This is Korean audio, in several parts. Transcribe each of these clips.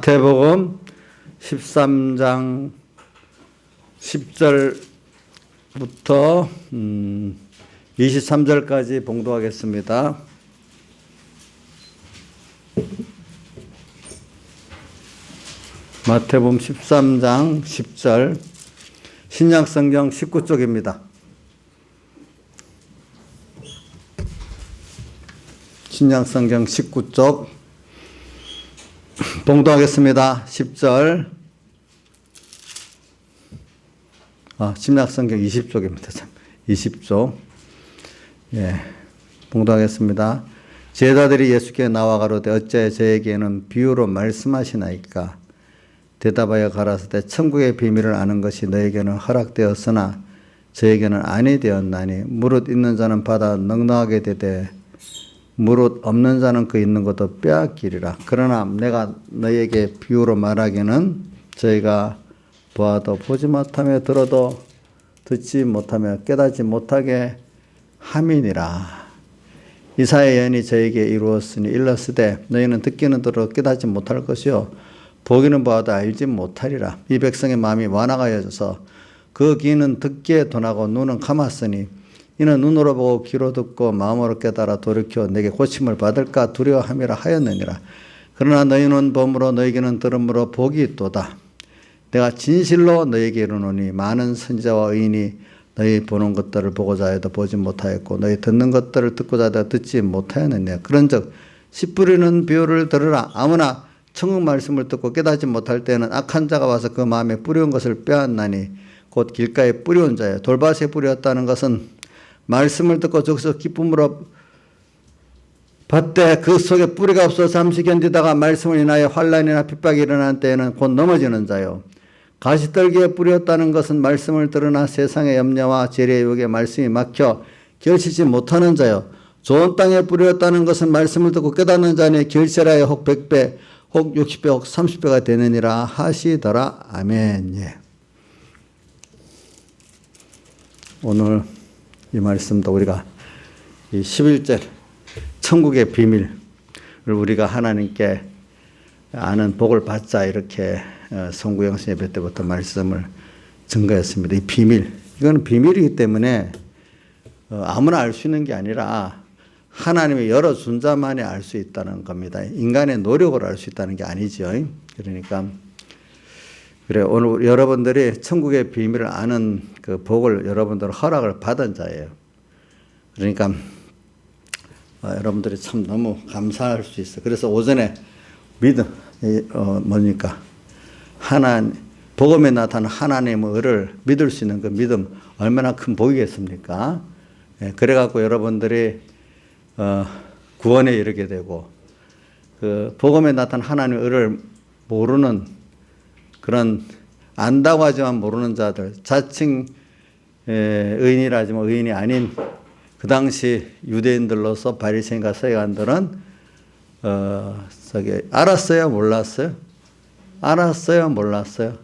마태복음 13장 10절부터 23절까지 봉독하겠습니다. 마태복음 13장 10절 신약성경 19쪽입니다. 신약성경 19쪽 봉독하겠습니다. 10절. 신약성경 20쪽입니다. 참. 20쪽. 예. 봉독하겠습니다. 제자들이 예수께 나와 가로되 어째 저에게는 비유로 말씀하시나이까? 대답하여 가라사대 천국의 비밀을 아는 것이 너에게는 허락되었으나 저에게는 아니 되었나니 무릇 있는 자는 받아 넉넉하게 되되 무릇 없는 자는 그 있는 것도 빼앗기리라. 그러나 내가 너희에게 비유로 말하기는 저희가 보아도 보지 못하며 들어도 듣지 못하며 깨닫지 못하게 함이니라. 이사야 예언이 저에게 이루었으니 일렀으되 너희는 듣기는 들어 깨닫지 못할 것이요 보기는 보아도 알지 못하리라. 이 백성의 마음이 완악하여져서 그 귀는 듣기에 둔하고 눈은 감았으니 이는 눈으로 보고 귀로 듣고 마음으로 깨달아 돌이켜 내게 고침을 받을까 두려워함이라 하였느니라. 그러나 너희는 봄으로 너희에게는 들음으로 복이 있도다. 내가 진실로 너희에게 이르노니 많은 선지자와 의인이 너희 보는 것들을 보고자 해도 보지 못하였고 너희 듣는 것들을 듣고자 해도 듣지 못하였느냐. 그런즉 씨 뿌리는 비유를 들으라. 아무나 천국 말씀을 듣고 깨닫지 못할 때는 악한 자가 와서 그 마음에 뿌려온 것을 빼앗나니 곧 길가에 뿌려온 자예요. 돌밭에 뿌렸다는 것은 말씀을 듣고 저기서 기쁨으로 받되 그 속에 뿌리가 없어 잠시 견디다가 말씀을 인하여 환난이나 핍박이 일어난 때에는 곧 넘어지는 자요. 가시떨기에 뿌렸다는 것은 말씀을 들으나 세상의 염려와 재리의 유혹에 말씀이 막혀 결실치 못하는 자요. 좋은 땅에 뿌렸다는 것은 말씀을 듣고 깨닫는 자니 결실하여 혹 100배 혹 60배 혹 30배가 되느니라 하시더라. 아멘. 예. 오늘 이 말씀도 우리가 이 11절 천국의 비밀을 우리가 하나님께 아는 복을 받자 이렇게 송구영신 예배 때부터 말씀을 증거했습니다. 이 비밀, 이건 비밀이기 때문에 아무나 알 수 있는 게 아니라 하나님의 열어준 자만이 알 수 있다는 겁니다. 인간의 노력으로 알 수 있다는 게 아니죠. 그러니까 그래 오늘 여러분들이 천국의 비밀을 아는 그 복을 여러분들 허락을 받은 자예요. 그러니까 여러분들이 참 너무 감사할 수 있어요. 그래서 오전에 믿음 뭡니까? 복음에 나타난 하나님의 의를 믿을 수 있는 그 믿음 얼마나 큰 복이겠습니까? 예, 그래갖고 여러분들이 구원에 이르게 되고 그 복음에 나타난 하나님의 의를 모르는 그런 안다고 하지만 모르는 자들, 자칭 의인이라 하지만 의인이 아닌 그 당시 유대인들로서 바리새인과 서기관들은 알았어요, 몰랐어요? 알았어요, 몰랐어요?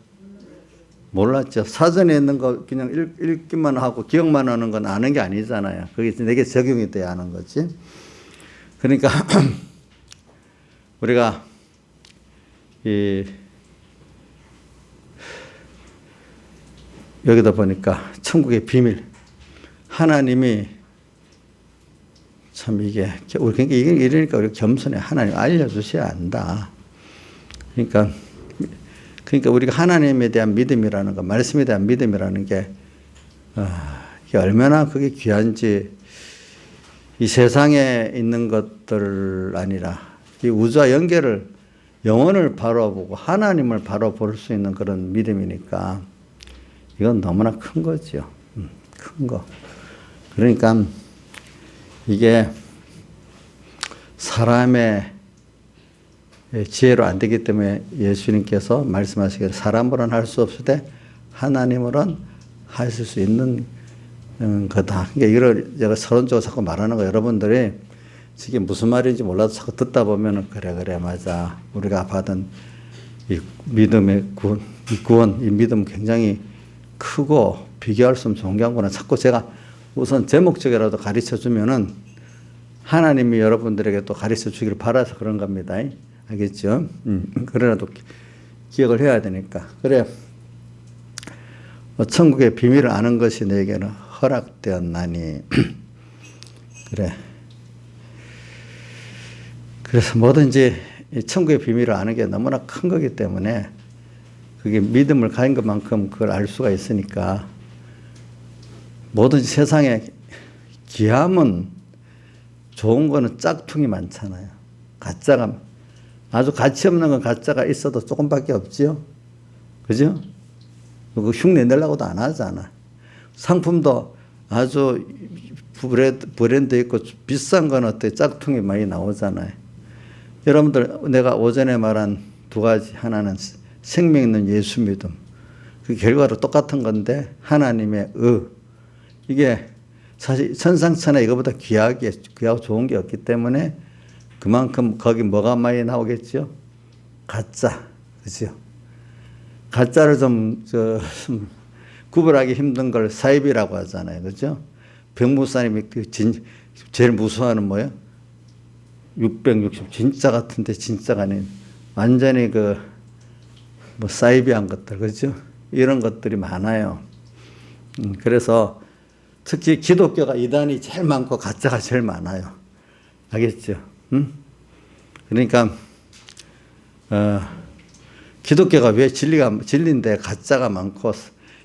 몰랐죠. 사전에 있는 거 그냥 읽기만 하고 기억만 하는 건 아는 게 아니잖아요. 그게 내게 적용이 돼야 하는 거지. 그러니까 우리가 여기다 보니까 천국의 비밀 하나님이 참 이게 이러니까 우리 겸손해. 하나님 알려주셔야 한다. 그러니까 우리가 하나님에 대한 믿음이라는 거, 말씀에 대한 믿음이라는 게 이게 얼마나 그게 귀한지 이 세상에 있는 것들 아니라 이 우주와 연결을 영혼을 바라보고 하나님을 바로 볼 수 있는 그런 믿음이니까 이건 너무나 큰 거죠. 큰 거. 그러니까 이게 사람의 지혜로 안 되기 때문에 예수님께서 말씀하시기를 사람으로는 할 수 없으되 하나님으로는 하실 수 있는 거다. 그러니까 이걸 제가 서론적으로 자꾸 말하는 거 여러분들이 이게 무슨 말인지 몰라도 자꾸 듣다 보면은 그래 맞아. 우리가 받은 이 믿음의 구원, 이 믿음 굉장히 크고 비교할 수 없는 존경구나. 자꾸 제가 우선 제목적이라도 가르쳐 주면은 하나님이 여러분들에게 또 가르쳐 주기를 바라서 그런 겁니다. 알겠죠? 그래라도 기억을 해야 되니까. 그래. 천국의 비밀을 아는 것이 내게는 허락되었나니. 그래. 그래서 뭐든지 천국의 비밀을 아는 게 너무나 큰 거기 때문에 그게 믿음을 가진 것만큼 그걸 알 수가 있으니까 뭐든지 세상에 귀함은 좋은 거는 짝퉁이 많잖아요. 가짜가 아주 가치 없는 건 가짜가 있어도 조금밖에 없지요. 그죠? 그 흉내 내려고도 안 하잖아. 상품도 아주 브랜드 있고 비싼 건 어때 짝퉁이 많이 나오잖아요. 여러분들 내가 오전에 말한 두 가지 하나는 생명 있는 예수 믿음. 그 결과로 똑같은 건데 하나님의 이게 사실 천상천하 이거보다 귀하고 좋은 게 없기 때문에 그만큼 거기 뭐가 많이 나오겠죠? 가짜. 그죠? 가짜를 좀 구별하기 힘든 걸 사입이라고 하잖아요. 그죠? 병무사님이 제일 무서워하는 뭐예요? 660 진짜 같은데 진짜가 아닌 완전히 뭐 사이비한 것들. 그죠? 이런 것들이 많아요. 그래서 특히 기독교가 이단이 제일 많고 가짜가 제일 많아요. 알겠죠? 그러니까 기독교가 왜 진리인데 가짜가 많고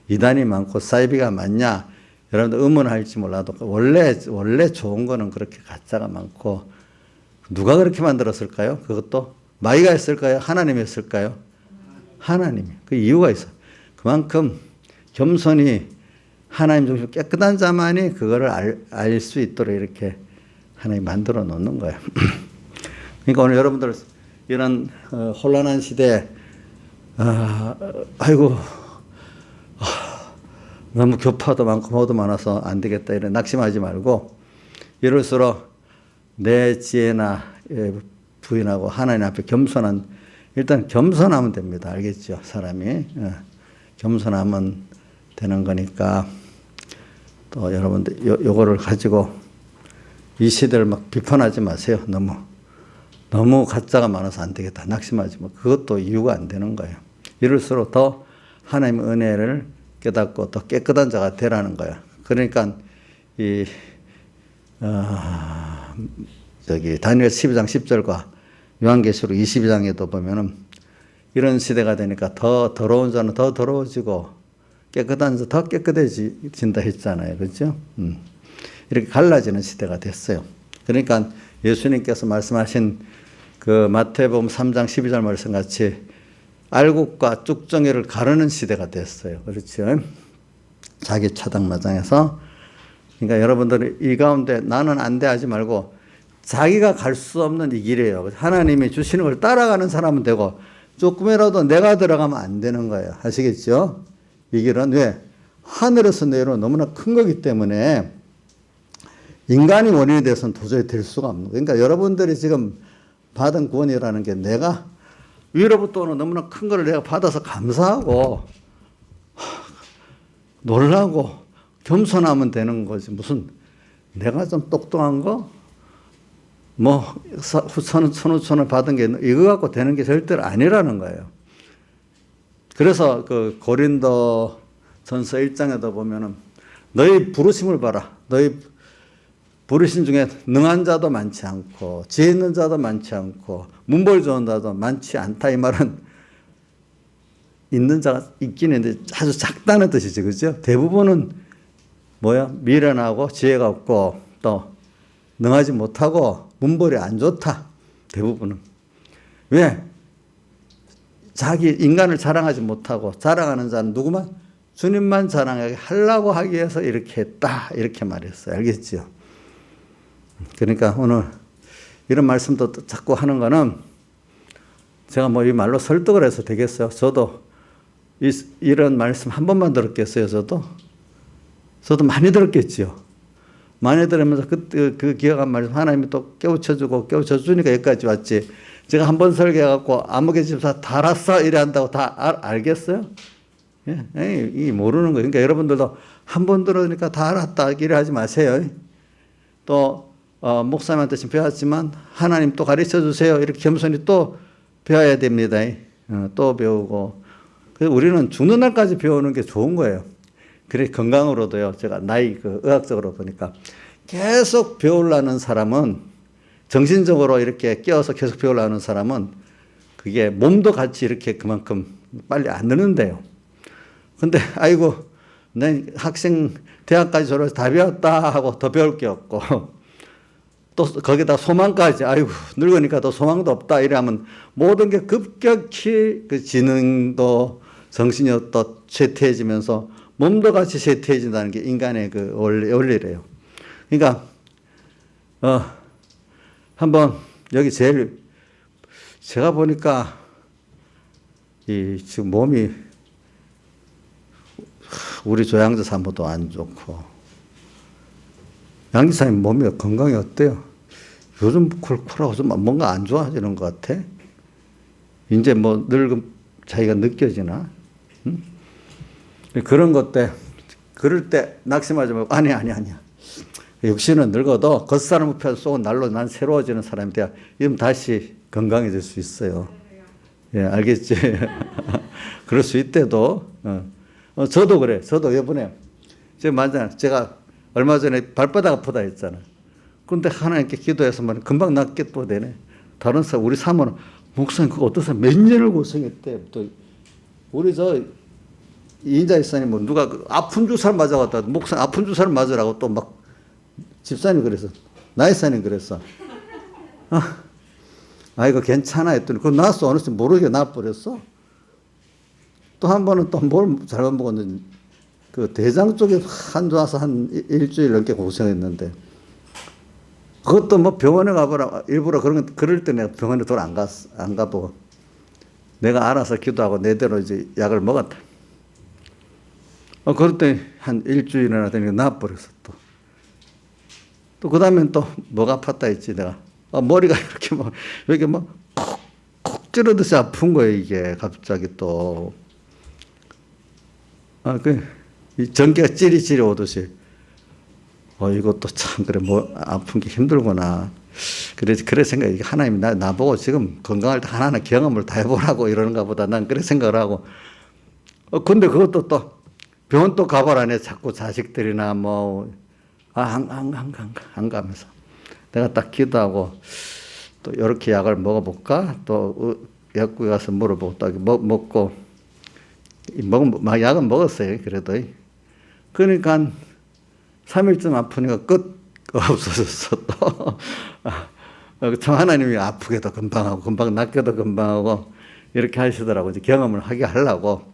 이단이 많고 사이비가 많냐? 여러분들 의문할지 몰라도 원래 좋은 거는 그렇게 가짜가 많고 누가 그렇게 만들었을까요? 그것도 마귀가 했을까요? 하나님이 했을까요? 하나님이. 그 이유가 있어요. 그만큼 겸손히 하나님 중심 깨끗한 자만이 그거를 알 수 있도록 이렇게 하나님 만들어 놓는 거예요. 그러니까 오늘 여러분들 이런 혼란한 시대에 너무 교파도 많고 뭐도 많아서 안 되겠다 이런 낙심하지 말고 이럴수록 내 지혜나 부인하고 하나님 앞에 일단 겸손하면 됩니다. 알겠죠? 사람이 겸손하면 되는 거니까 또 여러분들 요거를 가지고 이 시대를 막 비판하지 마세요. 너무 가짜가 많아서 안 되겠다. 낙심하지 마. 그것도 이유가 안 되는 거예요. 이럴수록 더 하나님의 은혜를 깨닫고 더 깨끗한 자가 되라는 거예요. 그러니까 다니엘 12장 10절과 요한계시록 22장에도 보면은 이런 시대가 되니까 더 더러운 자는 더 더러워지고 깨끗한 자 더 깨끗해진다 했잖아요. 그렇죠? 이렇게 갈라지는 시대가 됐어요. 그러니까 예수님께서 말씀하신 그 마태복음 3장 12절 말씀 같이 알곡과 쭉정이를 가르는 시대가 됐어요. 그렇죠? 자기 차당마당에서. 그러니까 여러분들이 이 가운데 나는 안 돼 하지 말고 자기가 갈 수 없는 이 길이에요. 하나님이 주시는 걸 따라가는 사람은 되고 조금이라도 내가 들어가면 안 되는 거예요. 아시겠죠? 이 길은 왜? 하늘에서 내려오는 너무나 큰 거기 때문에 인간이 원인이 돼서는 도저히 될 수가 없는 거예요. 그러니까 여러분들이 지금 받은 구원이라는 게 내가 위로부터 오는 너무나 큰 거를 내가 받아서 감사하고 놀라고 겸손하면 되는 거지. 무슨 내가 좀 똑똑한 거? 뭐 선우천을 받은 게 이거 갖고 되는 게 절대로 아니라는 거예요. 그래서 그 고린도 전서 1장에도 보면은 너희 부르심을 봐라. 너희 부르신 중에 능한 자도 많지 않고 지혜 있는 자도 많지 않고 문벌 좋은 자도 많지 않다. 이 말은 있는 자가 있긴 있는데 아주 작다는 뜻이죠. 그죠? 대부분은 미련하고 지혜가 없고 또 능하지 못하고 문벌이 안 좋다. 대부분은. 왜? 자기 인간을 자랑하지 못하고 자랑하는 자는 누구만? 주님만 자랑하게 하려고 하기 위해서 이렇게 했다. 이렇게 말했어요. 알겠죠? 그러니까 오늘 이런 말씀도 자꾸 하는 거는 제가 이 말로 설득을 해서 되겠어요. 저도 이런 말씀 한 번만 들었겠어요. 저도 많이 들었겠죠. 많이 들으면서 그 기억한 말씀 하나님이 또 깨우쳐주니까 여기까지 왔지. 제가 한 번 설교해갖고 아무개 집사 다 알았어 이래 한다고 다 알겠어요? 예, 이 모르는 거예요. 그러니까 여러분들도 한 번 들으니까 다 알았다 이래 하지 마세요. 또 목사님한테 지금 배웠지만 하나님 또 가르쳐 주세요. 이렇게 겸손히 또 배워야 됩니다. 또 배우고. 그래서 우리는 죽는 날까지 배우는 게 좋은 거예요. 그래, 건강으로도요. 제가 나이 의학적으로 보니까 계속 배우려는 사람은, 정신적으로 이렇게 깨어서 계속 배우려는 사람은 그게 몸도 같이 이렇게 그만큼 빨리 안 느는데요. 근데 아이고, 내 학생 대학까지 졸업해서 다 배웠다 하고 더 배울 게 없고, 또 거기다 소망까지, 아이고, 늙으니까 더 소망도 없다 이러면 모든 게 급격히 그 지능도 정신이 또 쇠퇴해지면서 몸도 같이 쇠퇴해진다는 게 인간의 그 원리래요. 그러니까, 한번 여기 제일, 제가 보니까 지금 몸이 우리 조양자 사모도 안 좋고, 양지사님 몸이 건강이 어때요? 요즘 쿨쿨하고 좀 뭔가 안 좋아지는 것 같아? 이제 뭐 늙음 자기가 느껴지나? 응? 그런 것때, 그럴 때 낙심하지 말고, 아니야. 역시는 늙어도 겉사람 우편 쏘은 날로 난 새로워지는 사람이 돼야 이러면 다시 건강해질 수 있어요. 예, 알겠지? 그럴 수 있대도. 저도 그래. 저도 이번에 제가 얼마 전에 발바닥 아프다 했잖아. 근데 하나님께 기도해서만 금방 낫게 또 되네. 다른 사람, 우리 사모는 목사님 그거 어떠세요? 몇 년을 고생했대. 또 우리 이인자 집사님은 누가 아픈 주사를 맞아갔다. 목사님 아픈 주사를 맞으라고 또 막 집사님 그랬어. 나의 사님 그랬어. 이거 괜찮아 했더니 그거 나았어. 어느새 모르게 나아버렸어. 또 한 번은 또 뭘 잘못 먹었는지 그 대장 쪽에 와서 한 일주일 넘게 고생했는데 그것도 뭐 병원에 가보라 일부러 그럴 때 내가 병원에 안 가보고 내가 알아서 기도하고 내대로 이제 약을 먹었다. 그럴 때 한 일주일이나 되니까 나아버렸어 또. 또 그 다음엔 또 뭐가 아팠다 했지 내가. 머리가 이렇게 이렇게 콕 찌르듯이 아픈 거예요 이게 갑자기 또. 이 전기가 찌리찌리 오듯이. 이것도 참 그래 아픈 게 힘들구나. 그래 생각이 하나님이 나보고 지금 건강할 때 하나하나 경험을 다 해보라고 이러는가 보다 난 그래 생각을 하고. 근데 그것도 또 병원 또 가보라네 자꾸 자식들이나 안 가면서. 내가 딱 기도하고 또 이렇게 약을 먹어볼까? 또 약국에 가서 물어보고 딱 먹고 약은 먹었어요. 그래도. 그러니까 한 3일쯤 아프니까 끝 없어졌어 또. 참 하나님이 아프게도 금방 하고 금방 낫게도 금방 하고 이렇게 하시더라고. 이제 경험을 하려고.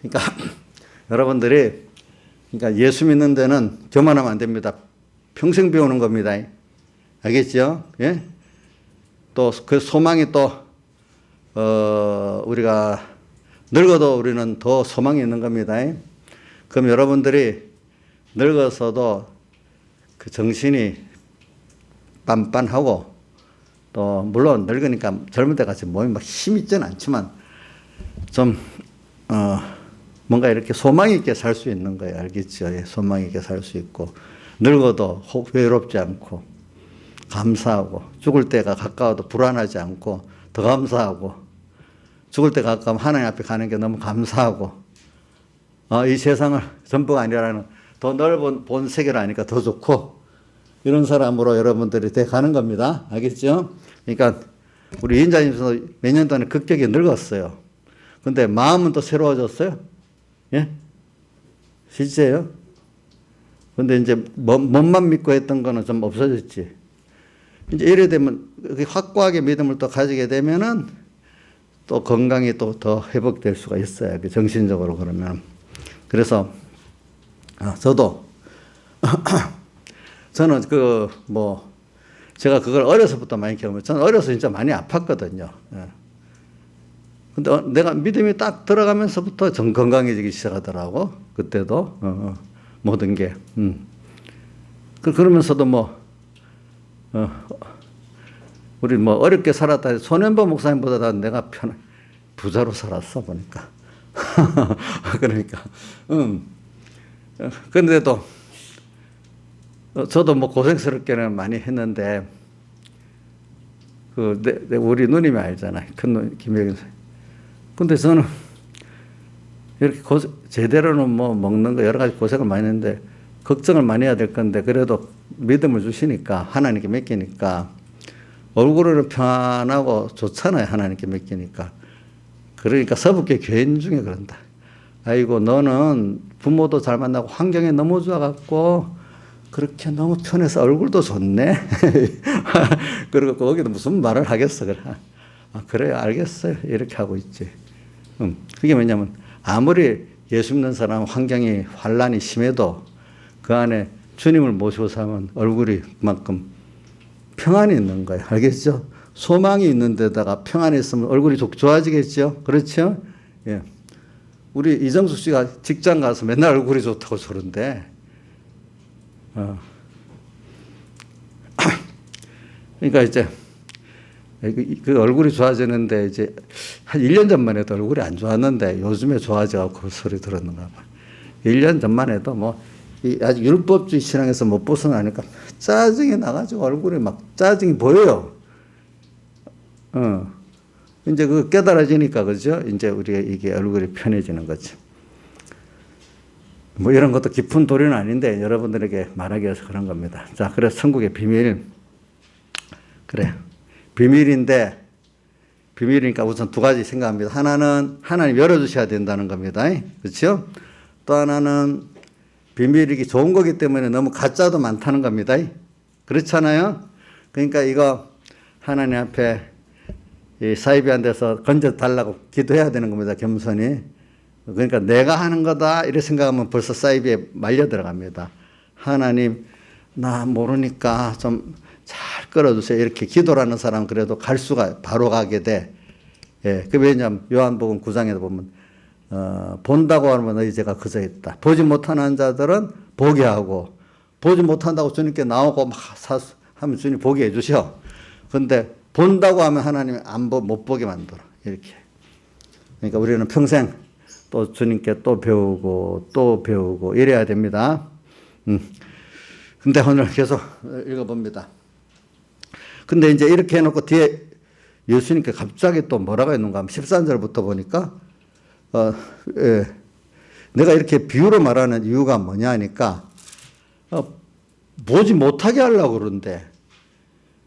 그러니까 여러분들이 그러니까 예수 믿는 데는 교만하면 안 됩니다. 평생 배우는 겁니다. 알겠죠? 예? 또 그 소망이 또 우리가 늙어도 우리는 더 소망이 있는 겁니다. 그럼 여러분들이 늙어서도 그 정신이 빤빤하고 또 물론 늙으니까 젊을 때 같이 몸이 막 힘 있지는 않지만 좀 뭔가 이렇게 소망 있게 살 수 있는 거예요. 알겠죠? 예, 소망 있게 살 수 있고 늙어도 외롭지 않고 감사하고 죽을 때가 가까워도 불안하지 않고 더 감사하고 죽을 때 가까우면 하나님 앞에 가는 게 너무 감사하고 이 세상을 전부가 아니라는 더 넓은 본 세계를 아니까 더 좋고 이런 사람으로 여러분들이 돼 가는 겁니다. 알겠죠? 그러니까 우리 이인자님께서 몇 년 전에 급격히 늙었어요. 근데 마음은 또 새로워졌어요. 예? 실제요? 근데 이제 몸만 믿고 했던 거는 좀 없어졌지. 이제 이래 되면 확고하게 믿음을 또 가지게 되면은 또 건강이 또 더 회복될 수가 있어요. 정신적으로 그러면. 그래서 저도 저는 제가 그걸 어려서부터 많이 경험해요. 저는 어려서 진짜 많이 아팠거든요. 근데 내가 믿음이 딱 들어가면서부터 좀 건강해지기 시작하더라고. 그때도 모든 게. 그러면서도 우리 어렵게 살았다. 손현보 목사님보다 내가 부자로 살았어 보니까. 그러니까. 그런데도 저도 고생스럽게는 많이 했는데 우리 누님이 알잖아요. 큰 누님, 김혜경 선생님. 근데 저는 이렇게 제대로는 뭐 먹는 거 여러 가지 고생을 많이 했는데 걱정을 많이 해야 될 건데 그래도 믿음을 주시니까 하나님께 맡기니까 얼굴은 편안하고 좋잖아요. 하나님께 맡기니까. 그러니까 서북교 교인 중에 그런다. 아이고 너는 부모도 잘 만나고 환경이 너무 좋아갖고 그렇게 너무 편해서 얼굴도 좋네. 그리고 거기도 무슨 말을 하겠어. 그래. 아, 그래 알겠어요. 이렇게 하고 있지. 그게 뭐냐면 아무리 예수 믿는 사람 환경이 환란이 심해도 그 안에 주님을 모시고 살면 얼굴이 그만큼 평안이 있는 거예요. 알겠죠? 소망이 있는 데다가 평안이 있으면 얼굴이 좋아지겠죠? 그렇죠? 예. 우리 이정숙 씨가 직장 가서 맨날 얼굴이 좋다고 저런데, 그러니까 이제 그 얼굴이 좋아지는데 이제 한 1년 전만 해도 얼굴이 안 좋았는데 요즘에 좋아져갖고 그 소리 들었는가 봐. 1년 전만 해도 뭐 아직 율법주의 신앙에서 못 벗어나니까 짜증이 나가지고 얼굴이 막 짜증이 보여요. 이제 그 깨달아지니까 그죠? 이제 우리가 이게 얼굴이 편해지는 거지. 뭐 이런 것도 깊은 도리는 아닌데 여러분들에게 말하기 위해서 그런 겁니다. 자, 그래서 천국의 비밀. 그래. 비밀이니까 우선 두 가지 생각합니다. 하나는 하나님 열어주셔야 된다는 겁니다. 그렇죠? 또 하나는 비밀이기 좋은 거기 때문에 너무 가짜도 많다는 겁니다. 그렇잖아요? 그러니까 이거 하나님 앞에 이 사이비한 데서 건져달라고 기도해야 되는 겁니다. 겸손히. 그러니까 내가 하는 거다 이렇게 생각하면 벌써 사이비에 말려 들어갑니다. 하나님 나 모르니까 좀 잘 끌어주세요. 이렇게 기도라는 사람은 그래도 갈 수가 바로 가게 돼. 예, 그 왜냐하면 요한복음 9장에도 보면 본다고 하면 너희 죄가 그저 있다. 보지 못하는 자들은 보게 하고 보지 못한다고 주님께 나오고 막 하면 주님 보게 해주셔. 그런데 본다고 하면 하나님이 못 보게 만들어. 이렇게. 그러니까 우리는 평생 또 주님께 또 배우고 이래야 됩니다. 근데 오늘 계속 읽어봅니다. 근데 이제 이렇게 해놓고 뒤에 예수님께 갑자기 또 뭐라고 했는가 하면 13절부터 보니까 내가 이렇게 비유로 말하는 이유가 뭐냐 하니까 보지 못하게 하려고 그러는데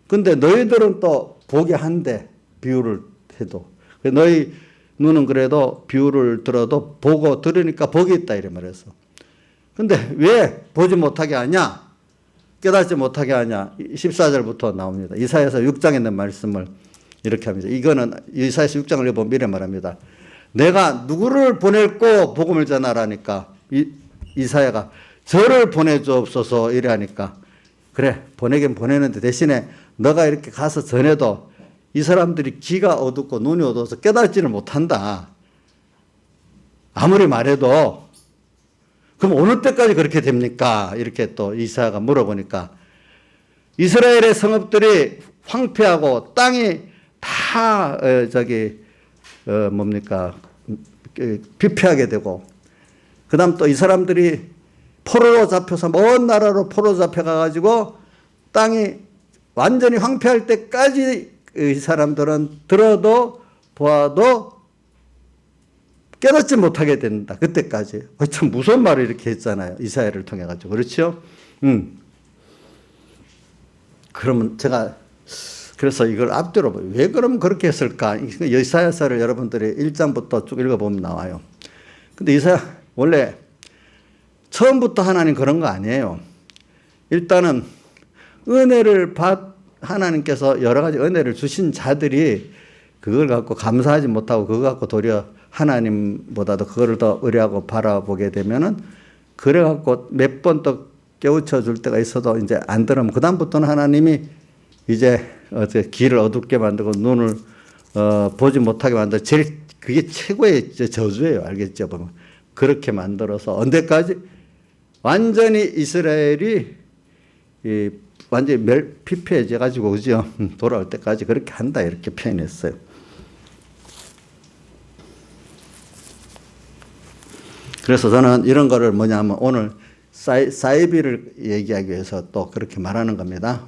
근데 너희들은 또 보게 한대 비유를 해도 너희 눈은 그래도 비유를 들어도 보고 들으니까 복이 있다 이래 말해서 근데 왜 보지 못하게 하냐 깨닫지 못하게 하냐 14절부터 나옵니다. 이사야서 6장에 있는 말씀을 이렇게 합니다. 이거는 이사야서 6장을 읽어보면 이래 말합니다. 내가 누구를 보낼고 복음을 전하라니까 이사야가 저를 보내주옵소서 이래 하니까 그래 보내긴 보내는데 대신에 너가 이렇게 가서 전해도 이 사람들이 귀가 어둡고 눈이 어두워서 깨닫지를 못한다. 아무리 말해도 그럼 어느 때까지 그렇게 됩니까? 이렇게 또 이사야가 물어보니까 이스라엘의 성읍들이 황폐하고 땅이 다 피폐하게 되고 그다음 또 이 사람들이 포로로 잡혀서 먼 나라로 포로 잡혀가가지고 땅이 완전히 황폐할 때까지 이 사람들은 들어도 보아도 깨닫지 못하게 된다. 그때까지. 참 무서운 말을 이렇게 했잖아요. 이사야를 통해 가지고. 그렇죠? 그러면 제가 그래서 이걸 앞뒤로 왜 그럼 그렇게 했을까? 이사야서를 여러분들이 1장부터 쭉 읽어보면 나와요. 근데 이사야 원래 처음부터 하나님 그런 거 아니에요. 일단은 은혜를 하나님께서 여러 가지 은혜를 주신 자들이 그걸 갖고 감사하지 못하고 그거 갖고 도리어 하나님보다도 그거를 더 의뢰하고 바라보게 되면은 그래 갖고 몇 번 또 깨우쳐 줄 때가 있어도 이제 안 들으면 그다음부터는 하나님이 이제 귀를 어둡게 만들고 눈을 보지 못하게 만들고 그게 최고의 저주예요. 알겠죠? 보면 그렇게 만들어서 언제까지 완전히 이스라엘이 완전히 피폐해져 가지고 그죠? 돌아올 때까지 그렇게 한다 이렇게 표현했어요. 그래서 저는 이런 거를 뭐냐면 오늘 사이비를 얘기하기 위해서 또 그렇게 말하는 겁니다.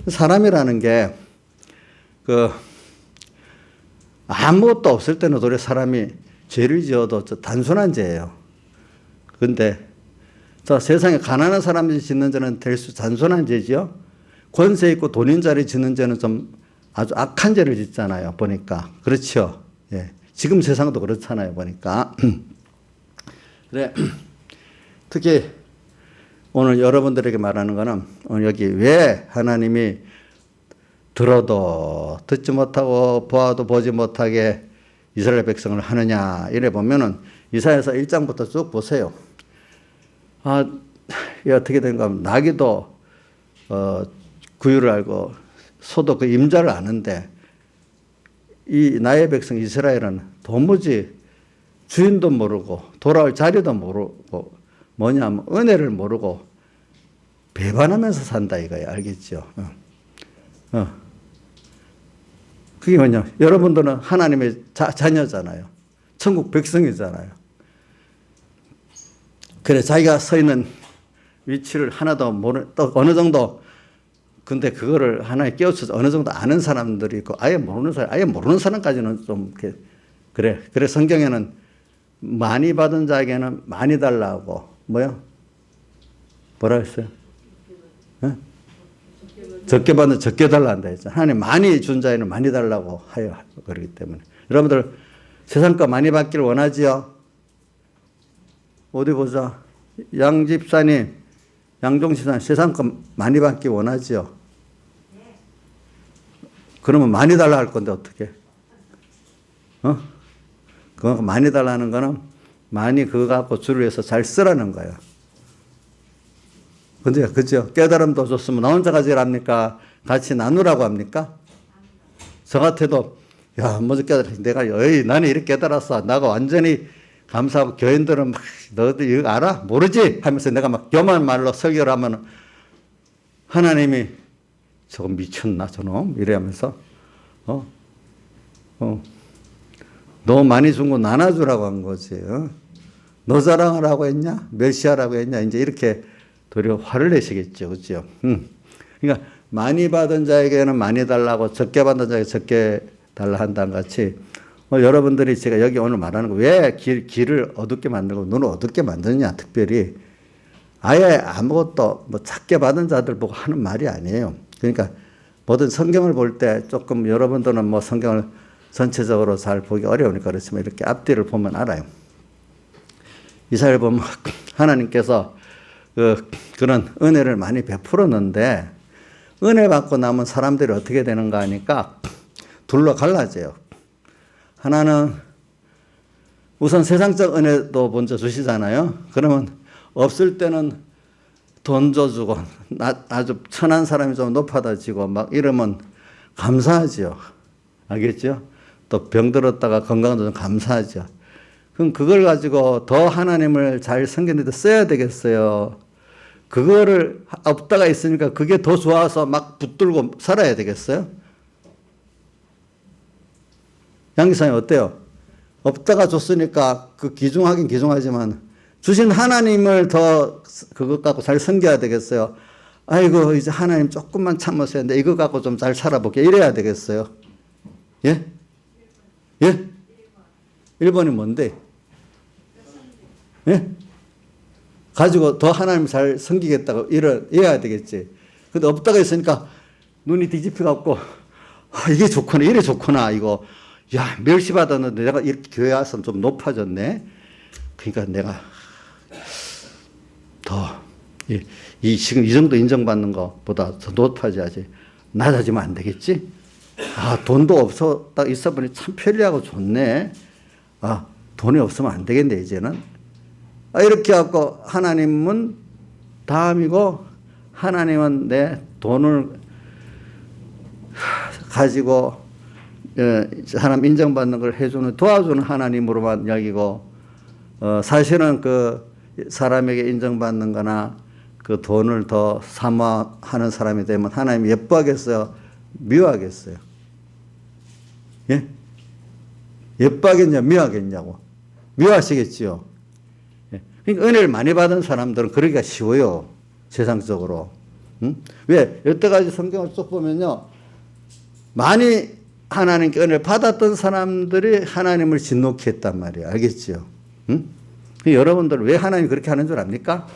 사람이라는 게 그 아무것도 없을 때는 도리어 사람이 죄를 지어도 단순한 죄예요. 근데 자, 세상에 가난한 사람들이 짓는 죄는 될 수 단순한 죄지요. 권세 있고 돈인 자리 짓는 죄는 좀 아주 악한 죄를 짓잖아요. 보니까. 그렇죠. 예. 지금 세상도 그렇잖아요. 보니까. 그래. 특히 오늘 여러분들에게 말하는 거는 오늘 여기 왜 하나님이 들어도 듣지 못하고 보아도 보지 못하게 이스라엘 백성을 하느냐 이래 보면은 이사야서 1장부터 쭉 보세요. 아, 이게 어떻게 된가 하면 나귀도 구유를 알고 소도 그 임자를 아는데 이 나의 백성 이스라엘은 도무지 주인도 모르고 돌아올 자리도 모르고 뭐냐면 은혜를 모르고 배반하면서 산다 이거예요. 알겠죠? 그게 뭐냐? 여러분들은 하나님의 자녀잖아요. 천국 백성이잖아요. 그래 자기가 서 있는 위치를 하나도 또 어느 정도 근데 그거를 하나에 깨우쳐서 어느 정도 아는 사람들이 있고 아예 모르는 사람까지는 좀 그래 성경에는 많이 받은 자에게는 많이 달라고 뭐요? 뭐라 했어요? 적게 받는 적게 달라 한다 했죠. 하나님 많이 준 자에는 많이 달라고 하여 그러기 때문에 여러분들 세상 거 많이 받기를 원하지요? 어디 보자. 양집사님, 양종시사님 세상 거 많이 받기 원하지요? 그러면 많이 달라 할 건데 어떻게? 그거 많이 달라는 거는 많이 그거 갖고 주를 위해서 잘 쓰라는 거예요. 근데 그죠? 깨달음도 줬으면 나 혼자 가지라 합니까? 같이 나누라고 합니까? 저 같아도 야 먼저 깨달아 내가 나는 이렇게 깨달았어. 나가 완전히 감사하고 교인들은 막 너도 이거 알아? 모르지? 하면서 내가 막 교만 말로 설교를 하면 하나님이 저거 미쳤나 저놈? 이래하면서 너 많이 준 거 나눠주라고 한 거지. 너 자랑하라고 했냐? 멸시하라고 했냐? 이제 이렇게 도리어 화를 내시겠죠. 그죠? 그러니까 많이 받은 자에게는 많이 달라고 적게 받은 자에게 적게 달라 한다는 같이 여러분들이 제가 여기 오늘 말하는 거 왜 길을 어둡게 만들고 눈을 어둡게 만드느냐 특별히 아예 아무것도 뭐 작게 받은 자들 보고 하는 말이 아니에요. 그러니까 모든 성경을 볼 때 조금 여러분들은 뭐 성경을 전체적으로 잘 보기 어려우니까 그렇지만 이렇게 앞뒤를 보면 알아요. 이사야를 보면 하나님께서 그런 은혜를 많이 베풀었는데 은혜 받고 남은 사람들이 어떻게 되는가 하니까 둘로 갈라져요. 하나는 우선 세상적 은혜도 먼저 주시잖아요. 그러면 없을 때는 돈 줘주고 아주 천한 사람이 좀 높아다지고 막 이러면 감사하죠. 알겠죠? 또 병들었다가 건강도 좀 감사하죠. 그럼 그걸 가지고 더 하나님을 잘 섬기는데 써야 되겠어요. 그거를 없다가 있으니까 그게 더 좋아서 막 붙들고 살아야 되겠어요? 양기사님 어때요? 없다가 줬으니까 그 귀중하긴 귀중하지만 주신 하나님을 더 그것 갖고 잘 섬겨야 되겠어요? 아이고 이제 하나님 조금만 참으세요. 근데 이거 갖고 좀 잘 살아볼게 이래야 되겠어요? 예? 예? 1번이 뭔데? 예? 가지고 더 하나님 잘 섬기겠다고 이래야 되겠지. 근데 없다가 있으니까 눈이 뒤집혀갖고 이게 좋구나 이래 좋구나 이거 야 멸시받았는데 내가 이렇게 교회 와서 좀 높아졌네. 그러니까 내가 더 지금 이 정도 인정받는 것보다 더 높아져야지. 낮아지면 안 되겠지? 아 돈도 딱 있어보니 참 편리하고 좋네. 아 돈이 없으면 안 되겠네 이제는. 이렇게 하고 하나님은 다음이고 하나님은 내 돈을 가지고 사람 인정받는 걸 해주는 도와주는 하나님으로만 여기고 사실은 그 사람에게 인정받는 거나 그 돈을 더 사모하는 사람이 되면 하나님이 예뻐하겠어요? 미워하겠어요? 예? 예뻐하겠냐 미워하겠냐고? 미워하시겠지요? 그러니까 은혜를 많이 받은 사람들은 그러기가 쉬워요. 세상적으로. 왜? 여태까지 성경을 쭉 보면요. 많이 하나님께 은혜를 받았던 사람들이 하나님을 진노케 했단 말이에요. 알겠죠? 응? 여러분들 왜 하나님이 그렇게 하는 줄 압니까?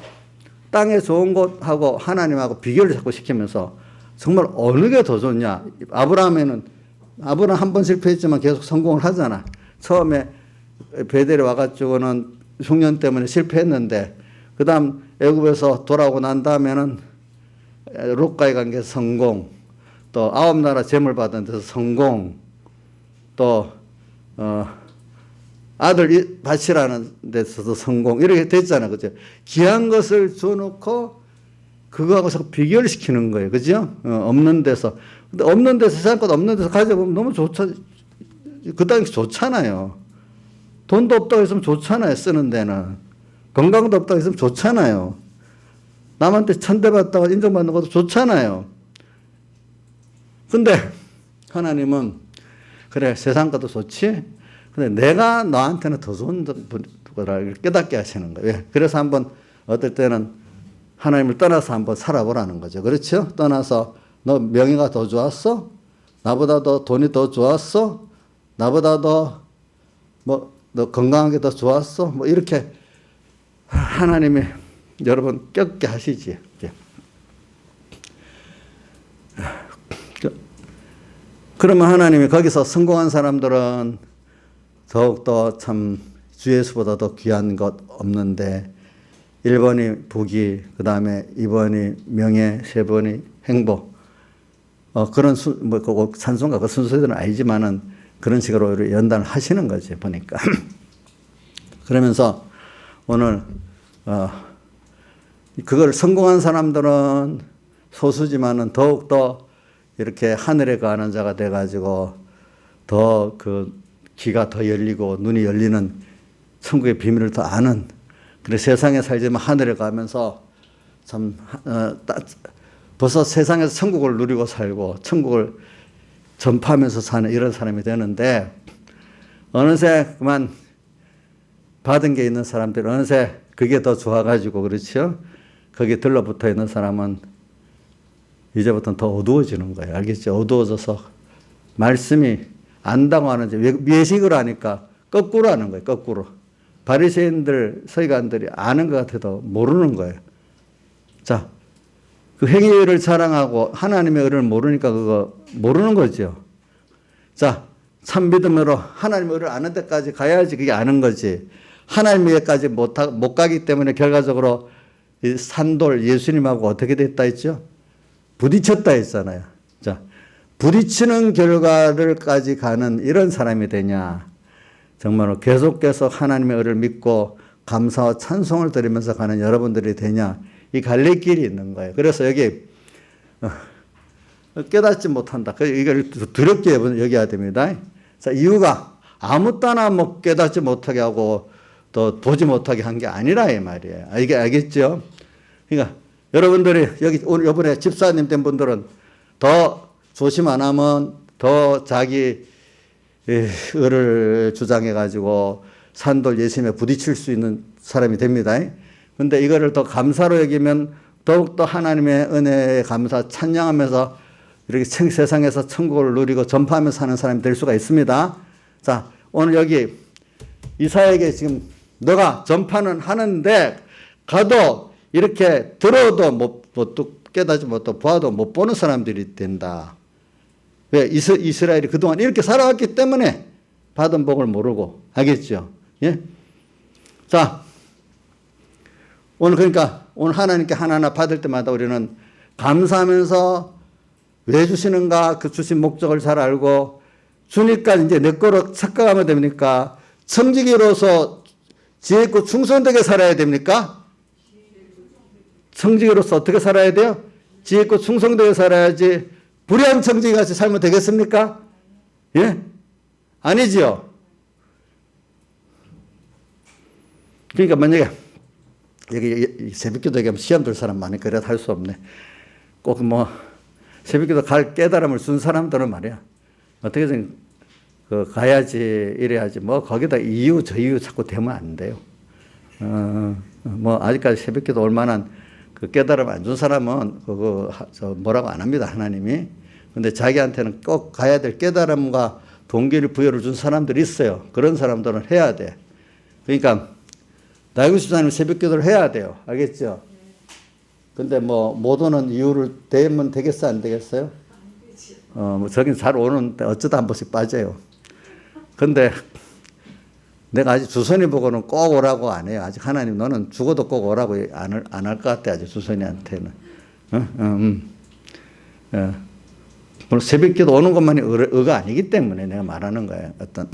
땅에 좋은 곳하고 하나님하고 비교를 자꾸 시키면서 정말 어느 게 더 좋냐? 아브라함 한 번 실패했지만 계속 성공을 하잖아. 처음에 베델에 와가지고는 흉년 때문에 실패했는데 그 다음 애굽에서 돌아오고 난 다음에는 롯과의 관계에서 성공, 또 9나라 재물 받은 데서 성공, 또 아들 밭이라는 데서도 성공, 이렇게 됐잖아. 그죠? 귀한 것을 줘놓고 그거하고 자꾸 비교를 시키는 거예요. 그죠? 없는 데서. 근데 없는 데서, 세상 것 없는 데서 가져보면 너무 그 당시 좋잖아요. 돈도 없다고 했으면 좋잖아요. 쓰는 데는. 건강도 없다고 했으면 좋잖아요. 남한테 천대받다가 인정받는 것도 좋잖아요. 근데 하나님은 그래, 세상 것도 좋지? 근데 내가 너한테는 더 좋은 거라 깨닫게 하시는 거예요. 왜? 그래서 한번 어떨 때는 하나님을 떠나서 한번 살아보라는 거죠. 그렇죠? 떠나서 너 명예가 더 좋았어? 나보다 더 돈이 더 좋았어? 나보다 더 너 건강한 게 더 좋았어? 뭐 이렇게 하나님이 여러분 꺾게 하시지. 그러면 하나님이 거기서 성공한 사람들은 더욱더 참 주 예수보다 더 귀한 것 없는데 1번이 부귀, 그 다음에 2번이 명예, 3번이 행복. 그런 찬송가 그 순서들은 아니지만은 그런 식으로 연단을 하시는 거지, 보니까. 그러면서 오늘, 그걸 성공한 사람들은 소수지만은 더욱더 이렇게 하늘에 가는 자가 돼가지고 더 귀가 더 열리고 눈이 열리는 천국의 비밀을 더 아는, 그래 세상에 살지만 하늘에 가면서 참 벌써 세상에서 천국을 누리고 살고 천국을 전파하면서 사는 이런 사람이 되는데, 어느새 그만 받은 게 있는 사람들, 어느새 그게 더 좋아가지고, 그렇죠? 거기에 들러붙어 있는 사람은 이제부터는 더 어두워지는 거예요. 알겠죠? 어두워져서 말씀이 안다고 하는지 외식을 하니까 거꾸로 하는 거예요. 거꾸로. 바리새인들, 서기관들이 아는 것 같아도 모르는 거예요. 자, 그 행위를 자랑하고 하나님의 의를 모르니까 그거 모르는 거죠. 자, 참 믿음으로 하나님의 의를 아는 데까지 가야지 그게 아는 거지. 하나님에게까지 못 가기 때문에 결과적으로 이 산돌 예수님하고 어떻게 됐다 했죠? 부딪혔다 했잖아요. 자, 부딪히는 결과를까지 가는 이런 사람이 되냐? 정말로 계속해서 하나님의 의를 믿고 감사와 찬송을 드리면서 가는 여러분들이 되냐? 이 갈래길이 있는 거예요. 그래서 여기 깨닫지 못한다. 이걸 두렵게 여겨야 됩니다. 자, 이유가 아무 때나 깨닫지 못하게 하고 또 보지 못하게 한 게 아니라 이 말이에요. 이게 알겠죠? 그러니까 여러분들이 여기 오늘 이번에 집사님 된 분들은 더 조심 안 하면 더 자기 의를 주장해 가지고 산돌 예수님에 부딪힐 수 있는 사람이 됩니다. 근데 이거를 더 감사로 여기면 더욱더 하나님의 은혜에 감사 찬양하면서 이렇게 세상에서 천국을 누리고 전파하면서 사는 사람이 될 수가 있습니다. 자, 오늘 여기 이사야에게 지금 너가 전파는 하는데 가도 이렇게 들어도 깨닫지 못하고 봐도 못 보는 사람들이 된다. 왜? 이스라엘이 그동안 이렇게 살아왔기 때문에 받은 복을 모르고. 알겠죠? 예? 자, 오늘 그러니까 오늘 하나님께 하나하나 받을 때마다 우리는 감사하면서 왜 주시는가 그 주신 목적을 잘 알고 주니까 이제 내 거로 착각하면 됩니까? 청지기로서 지혜 있고 충성되게 살아야 됩니까? 청지기로서 어떻게 살아야 돼요? 지혜 있고 충성되게 살아야지. 불의한 청지기 같이 살면 되겠습니까? 예? 아니지요. 그러니까 만약에 여기 새벽기도 얘기하면 시험 들 사람 많으니까 그래도 할 수 없네. 꼭 새벽기도 갈 깨달음을 준 사람들은 말이야. 어떻게든 가야지, 이래야지. 거기다 이유, 저 이유 자꾸 대면 안 돼요. 아직까지 새벽기도 올 만한 그 깨달음 안 준 사람은 뭐라고 안 합니다. 하나님이. 근데 자기한테는 꼭 가야 될 깨달음과 동기를 부여를 준 사람들이 있어요. 그런 사람들은 해야 돼. 그러니까 나이구 집사님 새벽 기도를 해야 돼요. 알겠죠? 근데 뭐 못 오는 이유를 대면 되겠어 안 되겠어요? 뭐 저긴 잘 오는데 어쩌다 한 번씩 빠져요. 근데 내가 아직 주선이 보고는 꼭 오라고 안 해요. 아직 하나님 너는 죽어도 꼭 오라고 안 할 것 같아. 아직 주선이한테는. 물론 새벽 기도 오는 것만이 의가 아니기 때문에 내가 말하는 거예요. 어떤.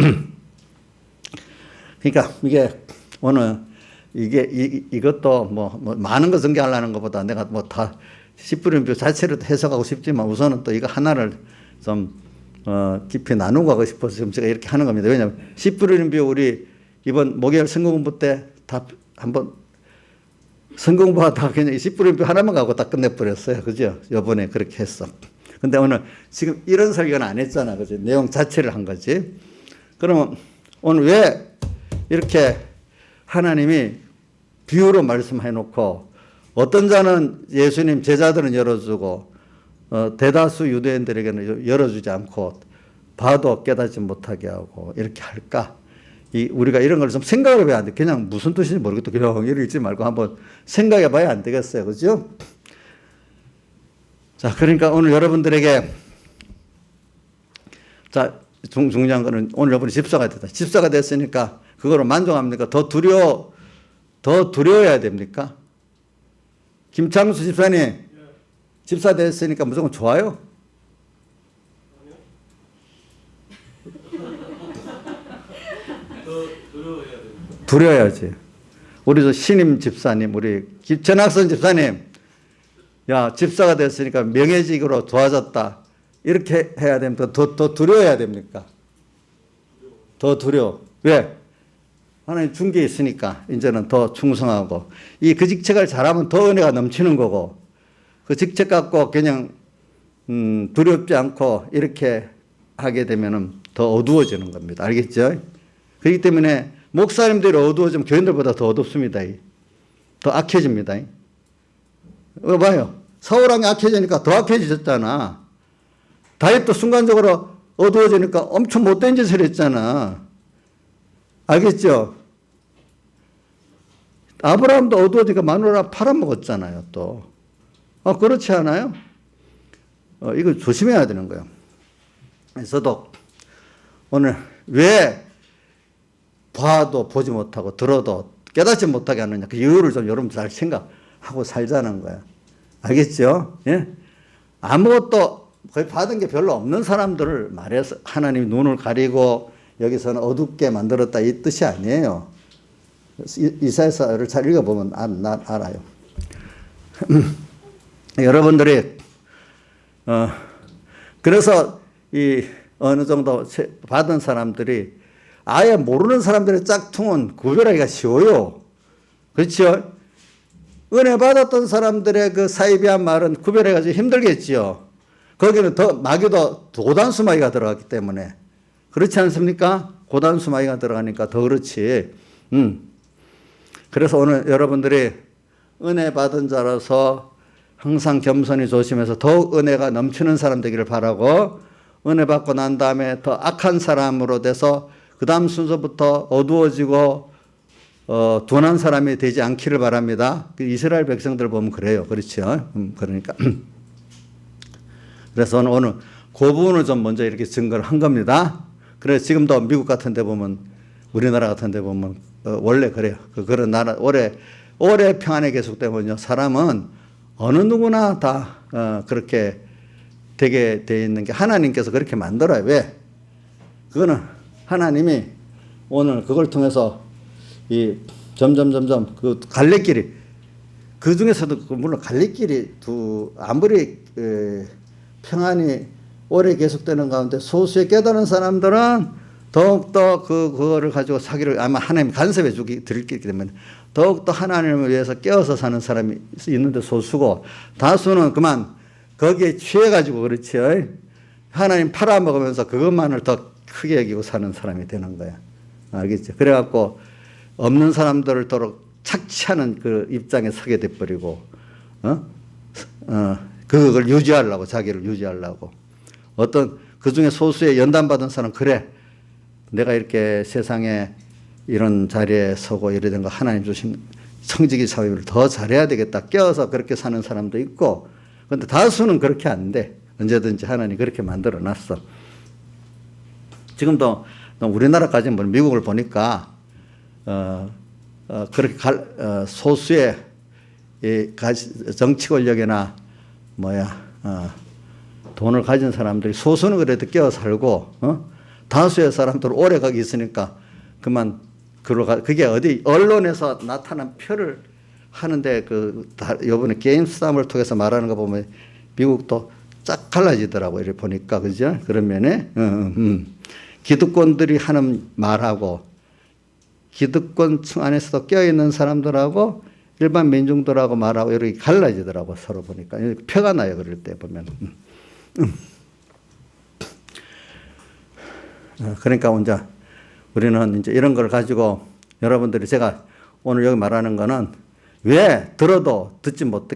그러니까 이게 오늘 이것도 뭐 많은 거 전개하려는 것보다 내가 뭐 다 씨뿌림표 자체를 해석하고 싶지만 우선은 또 이거 하나를 좀 깊이 나누고 하고 싶어서 지금 제가 이렇게 하는 겁니다. 왜냐하면 씨뿌림표 우리 이번 목요일 선거공부 때 다 한번 선거공부하다가 그냥 씨뿌림표 하나만 가고 다 끝내버렸어요. 그죠? 요번에 그렇게 했어. 근데 오늘 지금 이런 설교는 안 했잖아. 그지? 내용 자체를 한 거지. 그러면 오늘 왜 이렇게 하나님이 비유로 말씀해 놓고 어떤 자는 예수님 제자들은 열어주고 대다수 유대인들에게는 열어주지 않고 봐도 깨닫지 못하게 하고 이렇게 할까? 우리가 이런 걸 좀 생각을 해봐야 안 돼. 그냥 무슨 뜻인지 모르겠다. 그냥 읽지 말고 한번 생각해 봐야 안 되겠어요. 그죠? 자, 그러니까 오늘 여러분들에게 자, 중요한 거는 오늘 여러분이 집사가 됐다. 집사가 됐으니까 그거로 만족합니까? 더 두려워야 됩니까? 김창수 집사님, 집사 됐으니까 무조건 좋아요? 두려워야지. 우리 저 신임 집사님, 우리 전학선 집사님, 야, 집사가 됐으니까 명예직으로 좋아졌다. 이렇게 해야 됩니까? 더 두려워야 됩니까? 더 두려워. 왜? 하나님 준 게 있으니까 이제는 더 충성하고 그 직책을 잘하면 더 은혜가 넘치는 거고 그 직책 갖고 그냥 두렵지 않고 이렇게 하게 되면은 더 어두워지는 겁니다. 알겠죠? 그렇기 때문에 목사님들이 어두워지면 교인들보다 더 어둡습니다. 더 악해집니다. 봐요. 사울왕이 악해지니까 더 악해지셨잖아. 다윗도 순간적으로 어두워지니까 엄청 못된 짓을 했잖아. 알겠죠? 아브라함도 어두워지니까 마누라 팔아먹었잖아요, 또. 그렇지 않아요? 이거 조심해야 되는 거예요. 저도 오늘 왜 봐도 보지 못하고 들어도 깨닫지 못하게 하느냐. 그 이유를 좀 여러분 잘 생각하고 살자는 거야. 알겠죠? 예? 아무것도 거의 받은 게 별로 없는 사람들을 말해서 하나님이 눈을 가리고 여기서는 어둡게 만들었다 이 뜻이 아니에요. 이사야서를 잘 읽어보면 알아요. 여러분들이 그래서 어느 정도 받은 사람들이 아예 모르는 사람들의 짝퉁은 구별하기가 쉬워요. 그렇죠? 은혜 받았던 사람들의 그 사이비한 말은 구별해가지고 힘들겠지요. 거기는 더 마귀도 고단수 마귀가 들어갔기 때문에 그렇지 않습니까? 고단수 마귀가 들어가니까 더 그렇지. 그래서 오늘 여러분들이 은혜 받은 자라서 항상 겸손히 조심해서 더욱 은혜가 넘치는 사람 되기를 바라고 은혜 받고 난 다음에 더 악한 사람으로 돼서 그 다음 순서부터 어두워지고 둔한 사람이 되지 않기를 바랍니다. 이스라엘 백성들 보면 그래요. 그렇죠? 그러니까 그래서 오늘 그 부분을 좀 먼저 이렇게 증거를 한 겁니다. 그래서 지금도 미국 같은 데 보면 우리나라 같은 데 보면 원래 그래요. 그런 나라 오래 평안에 계속되면요. 사람은 어느 누구나 다 그렇게 되게 돼 있는 게 하나님께서 그렇게 만들어요. 왜? 그거는 하나님이 오늘 그걸 통해서 점점 그 갈래길이 그 중에서도 물론 갈래길이 아무리 평안이 오래 계속되는 가운데 소수의 깨달은 사람들은 더욱더 그거를 가지고 사기를 아마 하나님 간섭해 드리기 때문에 더욱더 하나님을 위해서 깨어서 사는 사람이 있는데 소수고 다수는 그만 거기에 취해가지고 그렇죠. 하나님 팔아먹으면서 그것만을 더 크게 여기고 사는 사람이 되는 거야. 알겠죠? 그래갖고 없는 사람들을 더러 착취하는 그 입장에 서게 돼버리고 그걸 유지하려고 자기를 유지하려고 어떤 그 중에 소수의 연단받은 사람, 그래, 내가 이렇게 세상에 이런 자리에 서고 이래 된 거 하나님 주신 성직이 사회를 더 잘해야 되겠다. 껴서 그렇게 사는 사람도 있고, 그런데 다수는 그렇게 안 돼. 언제든지 하나님 그렇게 만들어 놨어. 지금도 우리나라까지 뭐 미국을 보니까 그렇게 소수의 정치 권력이나 돈을 가진 사람들이 소수는 그래도 끼어 살고 다수의 사람들 오래 거기 있으니까 그만 그게 어디 언론에서 나타난 표를 하는데 요번에 게임스tam을 통해서 말하는 거 보면 미국도 쫙 갈라지더라고. 이렇게 보니까 그죠? 그런 면에 기득권들이 하는 말하고 기득권층 안에서도 껴있는 사람들하고 일반 민중들하고 말하고 이렇게 갈라지더라고. 서로 보니까 표가 나요. 그럴 때 보면. 그러니까 이제 우리는 이제 이런 걸 가지고 여러분들이 제가 오늘 여기 말하는 거는 왜 들어도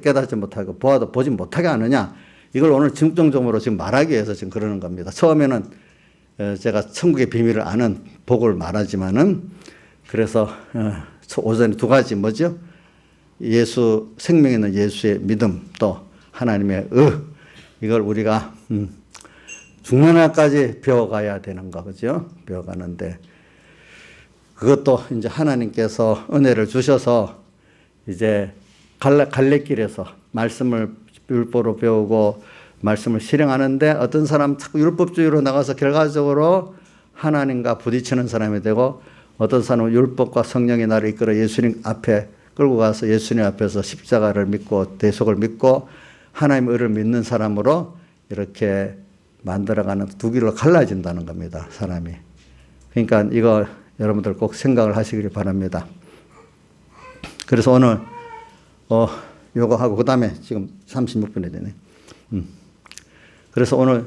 깨닫지 못하고 보아도 보지 못하게 하느냐, 이걸 오늘 집중적으로 지금 말하기 위해서 지금 그러는 겁니다. 처음에는 제가 천국의 비밀을 아는 복을 말하지만은 그래서 오전에 두 가지 뭐죠? 생명 있는 예수의 믿음, 또 하나님의 이걸 우리가 죽는 날까지 배워가야 되는 거, 그죠? 배워가는데 그것도 이제 하나님께서 은혜를 주셔서 이제 갈래길에서 말씀을 율법으로 배우고 말씀을 실행하는데 어떤 사람 자꾸 율법주의로 나가서 결과적으로 하나님과 부딪히는 사람이 되고, 어떤 사람은 율법과 성령이 나를 이끌어 예수님 앞에 끌고 가서 예수님 앞에서 십자가를 믿고 대속을 믿고 하나님의 의를 믿는 사람으로 이렇게 만들어가는 두 길로 갈라진다는 겁니다. 사람이. 그러니까 이거 여러분들 꼭 생각을 하시길 바랍니다. 그래서 오늘 요거 하고 그 다음에 지금 36분이 되네. 그래서 오늘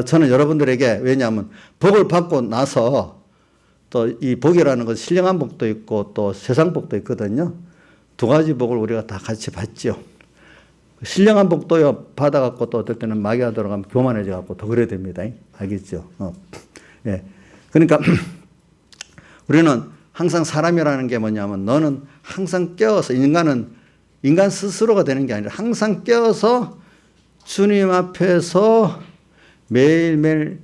저는 여러분들에게, 왜냐하면 복을 받고 나서 또 이 복이라는 건 신령한 복도 있고 또 세상 복도 있거든요. 두 가지 복을 우리가 다 같이 받죠. 신령한 복도요 받아갖고 또 어떨 때는 마귀가 들어가면 교만해져갖고 더 그래야 됩니다. 알겠죠? 예. 그러니까 우리는 항상 사람이라는 게 뭐냐면, 너는 항상 깨어서, 인간 스스로가 되는 게 아니라 항상 깨어서 주님 앞에서 매일매일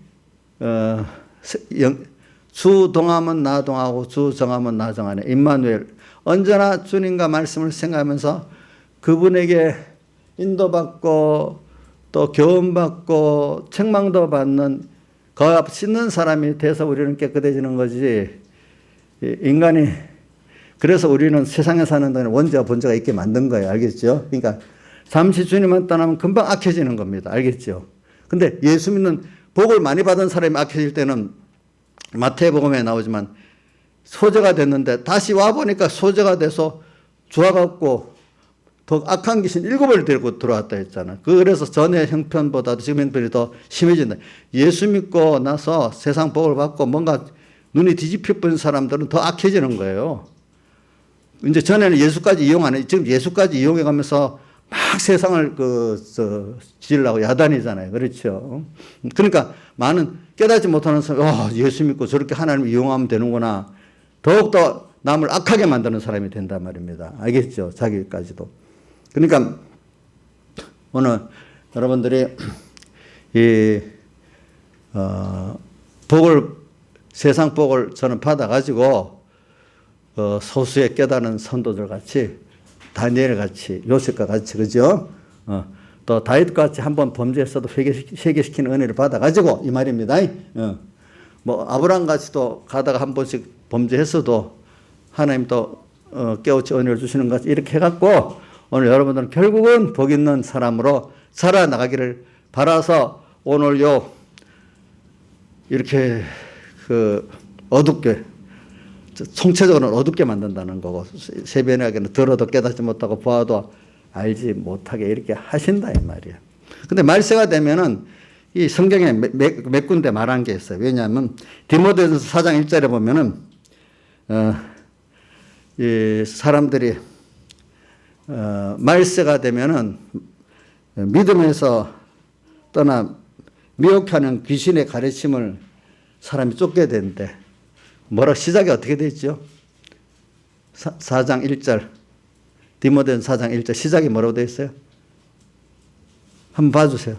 주 동하면 나 동하고 주 정하면 나 정하네. 임마누엘. 언제나 주님과 말씀을 생각하면서 그분에게 인도받고 또 교훈받고 책망도 받는 그 앞 씻는 사람이 돼서 우리는 깨끗해지는 거지. 인간이, 그래서 우리는 세상에 사는 동안 원죄와 본죄가 있게 만든 거예요. 알겠죠? 그러니까 잠시 주님만 떠나면 금방 악해지는 겁니다. 알겠죠? 근데 예수 믿는 복을 많이 받은 사람이 악해질 때는 마태복음에 나오지만 소재가 됐는데 다시 와보니까 소재가 돼서 좋아갖고 더 악한 귀신 7을 데리고 들어왔다 했잖아. 그래서 전의 형편보다도 지금 형편이 더 심해진다. 예수 믿고 나서 세상 복을 받고 뭔가 눈이 뒤집혀 본 사람들은 더 악해지는 거예요. 이제 전에는 예수까지 이용 안 해. 지금 예수까지 이용해 가면서 막 세상을 지으려고 야단이잖아요. 그렇죠. 그러니까 많은 깨닫지 못하는 사람이 예수 믿고 저렇게 하나님을 이용하면 되는구나. 더욱더 남을 악하게 만드는 사람이 된단 말입니다. 알겠죠? 자기까지도. 그러니까 오늘 여러분들이 세상 복을 저는 받아가지고 소수의 깨달은 선도들 같이, 다니엘 같이, 요셉과 같이, 그죠? 또 다윗과 같이 한번 범죄했어도 회개시키는 은혜를 받아가지고 이 말입니다. 아브라함 같이도 가다가 한 번씩 범죄했어도 하나님 또 깨우치 은혜를 주시는 것 같이 이렇게 해갖고 오늘 여러분들은 결국은 복 있는 사람으로 살아나가기를 바라서 오늘 이렇게 어둡게, 총체적으로는 어둡게 만든다는 거고, 세변하게는 들어도 깨닫지 못하고 보아도 알지 못하게 이렇게 하신다 이 말이에요. 근데 말세가 되면은 이 성경에 몇 군데 말한 게 있어요. 왜냐하면 디모데전서 4장 1절에 보면은 이 사람들이 말세가 되면은 믿음에서 떠나 미혹하는 귀신의 가르침을 사람이 쫓게 되는데 뭐라 시작이 어떻게 되죠? 4장 1절 디모데전서 4장 1절 시작이 뭐라고 되어 있어요? 한번 봐주세요.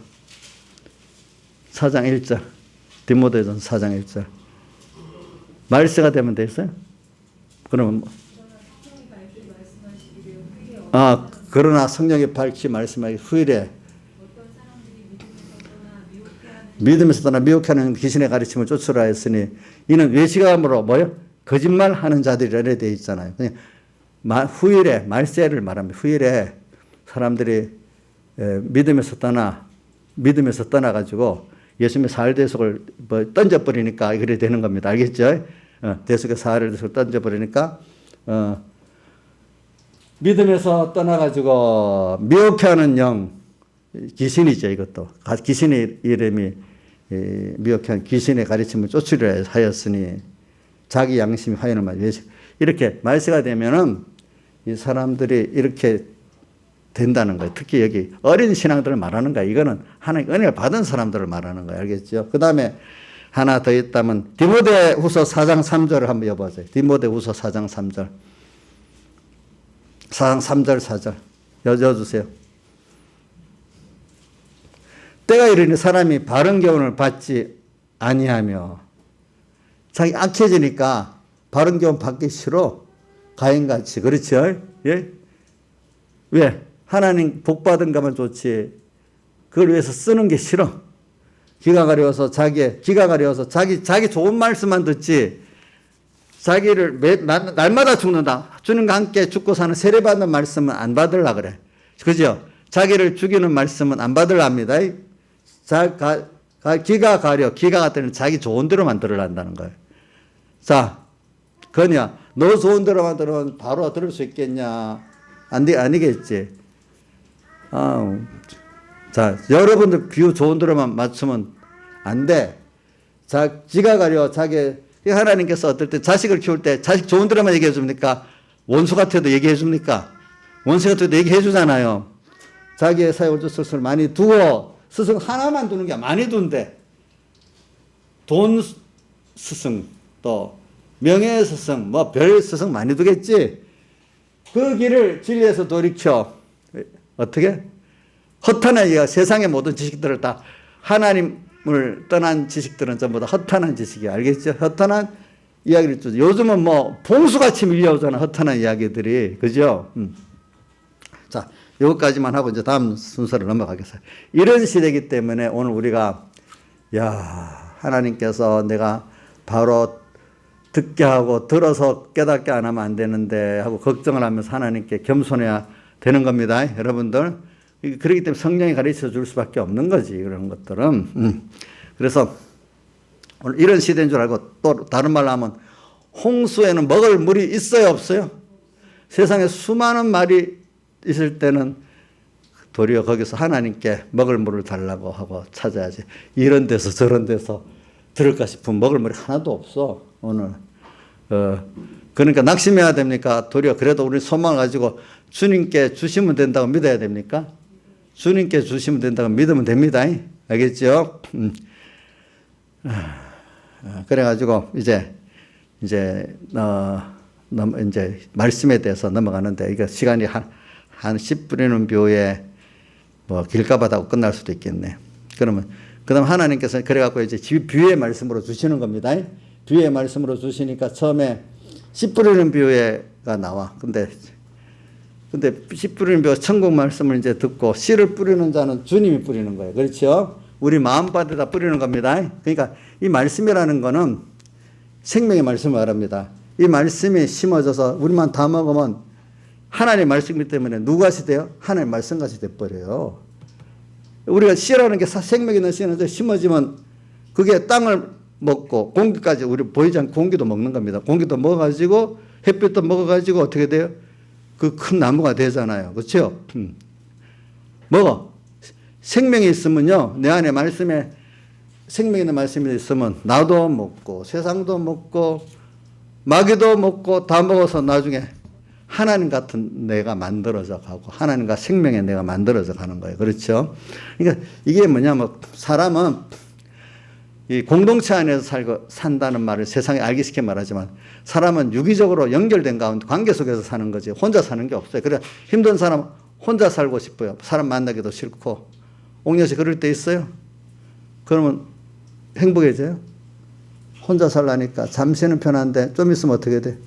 4장 1절 디모데전서 4장 1절 말세가 되면 되어 있어요? 그러면 그러나 성령이 밝히 말씀하기 후일에 믿음에서 떠나 미혹하는 귀신의 가르침을 쫓으라 했으니 이는 외식함으로 뭐요? 거짓말하는 자들이라 되어 있잖아요. 그냥 후일에 말세를 말합니다. 후일에 사람들이 믿음에서 떠나가지고 예수님의 사흘 대속을 던져버리니까 그래 되는 겁니다. 알겠죠? 대속의 사흘 대속을 던져버리니까 믿음에서 떠나가지고 미혹하는 영 귀신이죠. 이것도 귀신의 이름이 미혹한 귀신의 가르침을 쫓으려 하였으니 자기 양심이 화인을 맞아 이렇게 말세가 되면은 이 사람들이 이렇게 된다는 거예요. 특히 여기 어린 신앙들을 말하는 거예요. 이거는 하나님 은혜를 받은 사람들을 말하는 거예요. 알겠죠? 그 다음에 하나 더 있다면 디모데후서 4장 3절을 한번 여보세요. 디모데후서 4장 3절 4장 3절 4절 여쭤주세요. 때가 이르니 사람이 바른 교훈을 받지 아니하며 자기 악해지니까 바른 교훈 받기 싫어. 가인같이. 그렇죠? 예? 왜? 하나님 복 받은 가면 좋지. 그걸 위해서 쓰는 게 싫어. 기가 가려워서 자기 좋은 말씀만 듣지. 자기를 날마다 죽는다. 주님과 함께 죽고 사는 세례받는 말씀은 안 받으려 그래. 그죠? 자기를 죽이는 말씀은 안 받으려 합니다. 기가 같으면 자기 좋은 대로만 들으란다는 거예요. 자, 그냐, 너 좋은 대로만 들으면 바로 들을 수 있겠냐? 아니겠지. 자, 여러분들 비유 좋은 대로만 맞추면 안 돼. 지가 가려, 하나님께서 어떨 때 자식을 키울 때 자식 좋은 대로만 얘기해 줍니까? 원수 같아도 얘기해 줍니까? 원수 같아도 얘기해 주잖아요. 자기의 사역을 스승을 많이 두고 스승 하나만 두는 게 많이 둔대. 돈 스승, 또 명예 스승, 뭐 별 스승 많이 두겠지. 그 길을 진리에서 돌이켜. 어떻게? 허탄한 얘기가 세상의 모든 지식들을 다 하나님을 떠난 지식들은 전부 다 허탄한 지식이야. 알겠죠? 허탄한 이야기를 주. 요즘은 뭐 봉수같이 밀려오잖아. 허탄한 이야기들이. 그죠? 자, 여기까지만 하고 이제 다음 순서를 넘어가겠어요. 이런 시대이기 때문에 오늘 우리가 하나님께서 내가 바로 듣게 하고 들어서 깨닫게 안 하면 안 되는데 하고 걱정을 하면서 하나님께 겸손해야 되는 겁니다. 여러분들. 그렇기 때문에 성령이 가르쳐 줄 수밖에 없는 거지. 그런 것들은. 그래서 오늘 이런 시대인 줄 알고 또 다른 말로 하면 홍수에는 먹을 물이 있어요? 없어요? 세상에 수많은 말이 있을 때는 도리어 거기서 하나님께 먹을 물을 달라고 하고 찾아야지. 이런 데서 저런 데서 들을까 싶으면 먹을 물이 하나도 없어. 오늘. 그러니까 낙심해야 됩니까? 도리어 그래도 우리 소망을 가지고 주님께 주시면 된다고 믿어야 됩니까? 주님께 주시면 된다고 믿으면 됩니다. 알겠죠? 그래가지고 이제 말씀에 대해서 넘어가는데 이거 시간이 한 10분이는 묘에 뭐 길가바다고 끝날 수도 있겠네. 그러면 그다음 하나님께서 그래갖고 이제 비유의 말씀으로 주시는 겁니다. 비유의 말씀으로 주시니까 처음에 씨 뿌리는 비유가 나와. 근데 씨 뿌리는 비유 천국 말씀을 이제 듣고 씨를 뿌리는 자는 주님이 뿌리는 거예요. 그렇죠? 우리 마음밭에다 뿌리는 겁니다. 그러니까 이 말씀이라는 거는 생명의 말씀을 말합니다. 이 말씀이 심어져서 우리만 다 먹으면 하나님의 말씀이기 때문에 누구같이 돼요? 하나님의 말씀같이 돼버려요. 우리가 씨라는 게 생명 있는 씨는 심어지면 그게 땅을 먹고 공기까지 우리 보이지 않는 공기도 먹는 겁니다. 공기도 먹어가지고 햇빛도 먹어가지고 어떻게 돼요? 그 큰 나무가 되잖아요. 그렇죠? 먹어. 생명이 있으면요. 내 안에 말씀에 생명 있는 말씀이 있으면 나도 먹고 세상도 먹고 마귀도 먹고 다 먹어서 나중에 하나님 같은 내가 만들어져 가고 하나님과 생명의 내가 만들어져 가는 거예요. 그렇죠? 그러니까 이게 뭐냐면 사람은 이 공동체 안에서 산다는 말을 세상에 알기 쉽게 말하지만 사람은 유기적으로 연결된 가운데 관계 속에서 사는 거지 혼자 사는 게 없어요. 그래 힘든 사람 혼자 살고 싶어요. 사람 만나기도 싫고. 옥녀 씨 그럴 때 있어요? 그러면 행복해져요? 혼자 살라니까 잠시는 편한데 좀 있으면 어떻게 돼?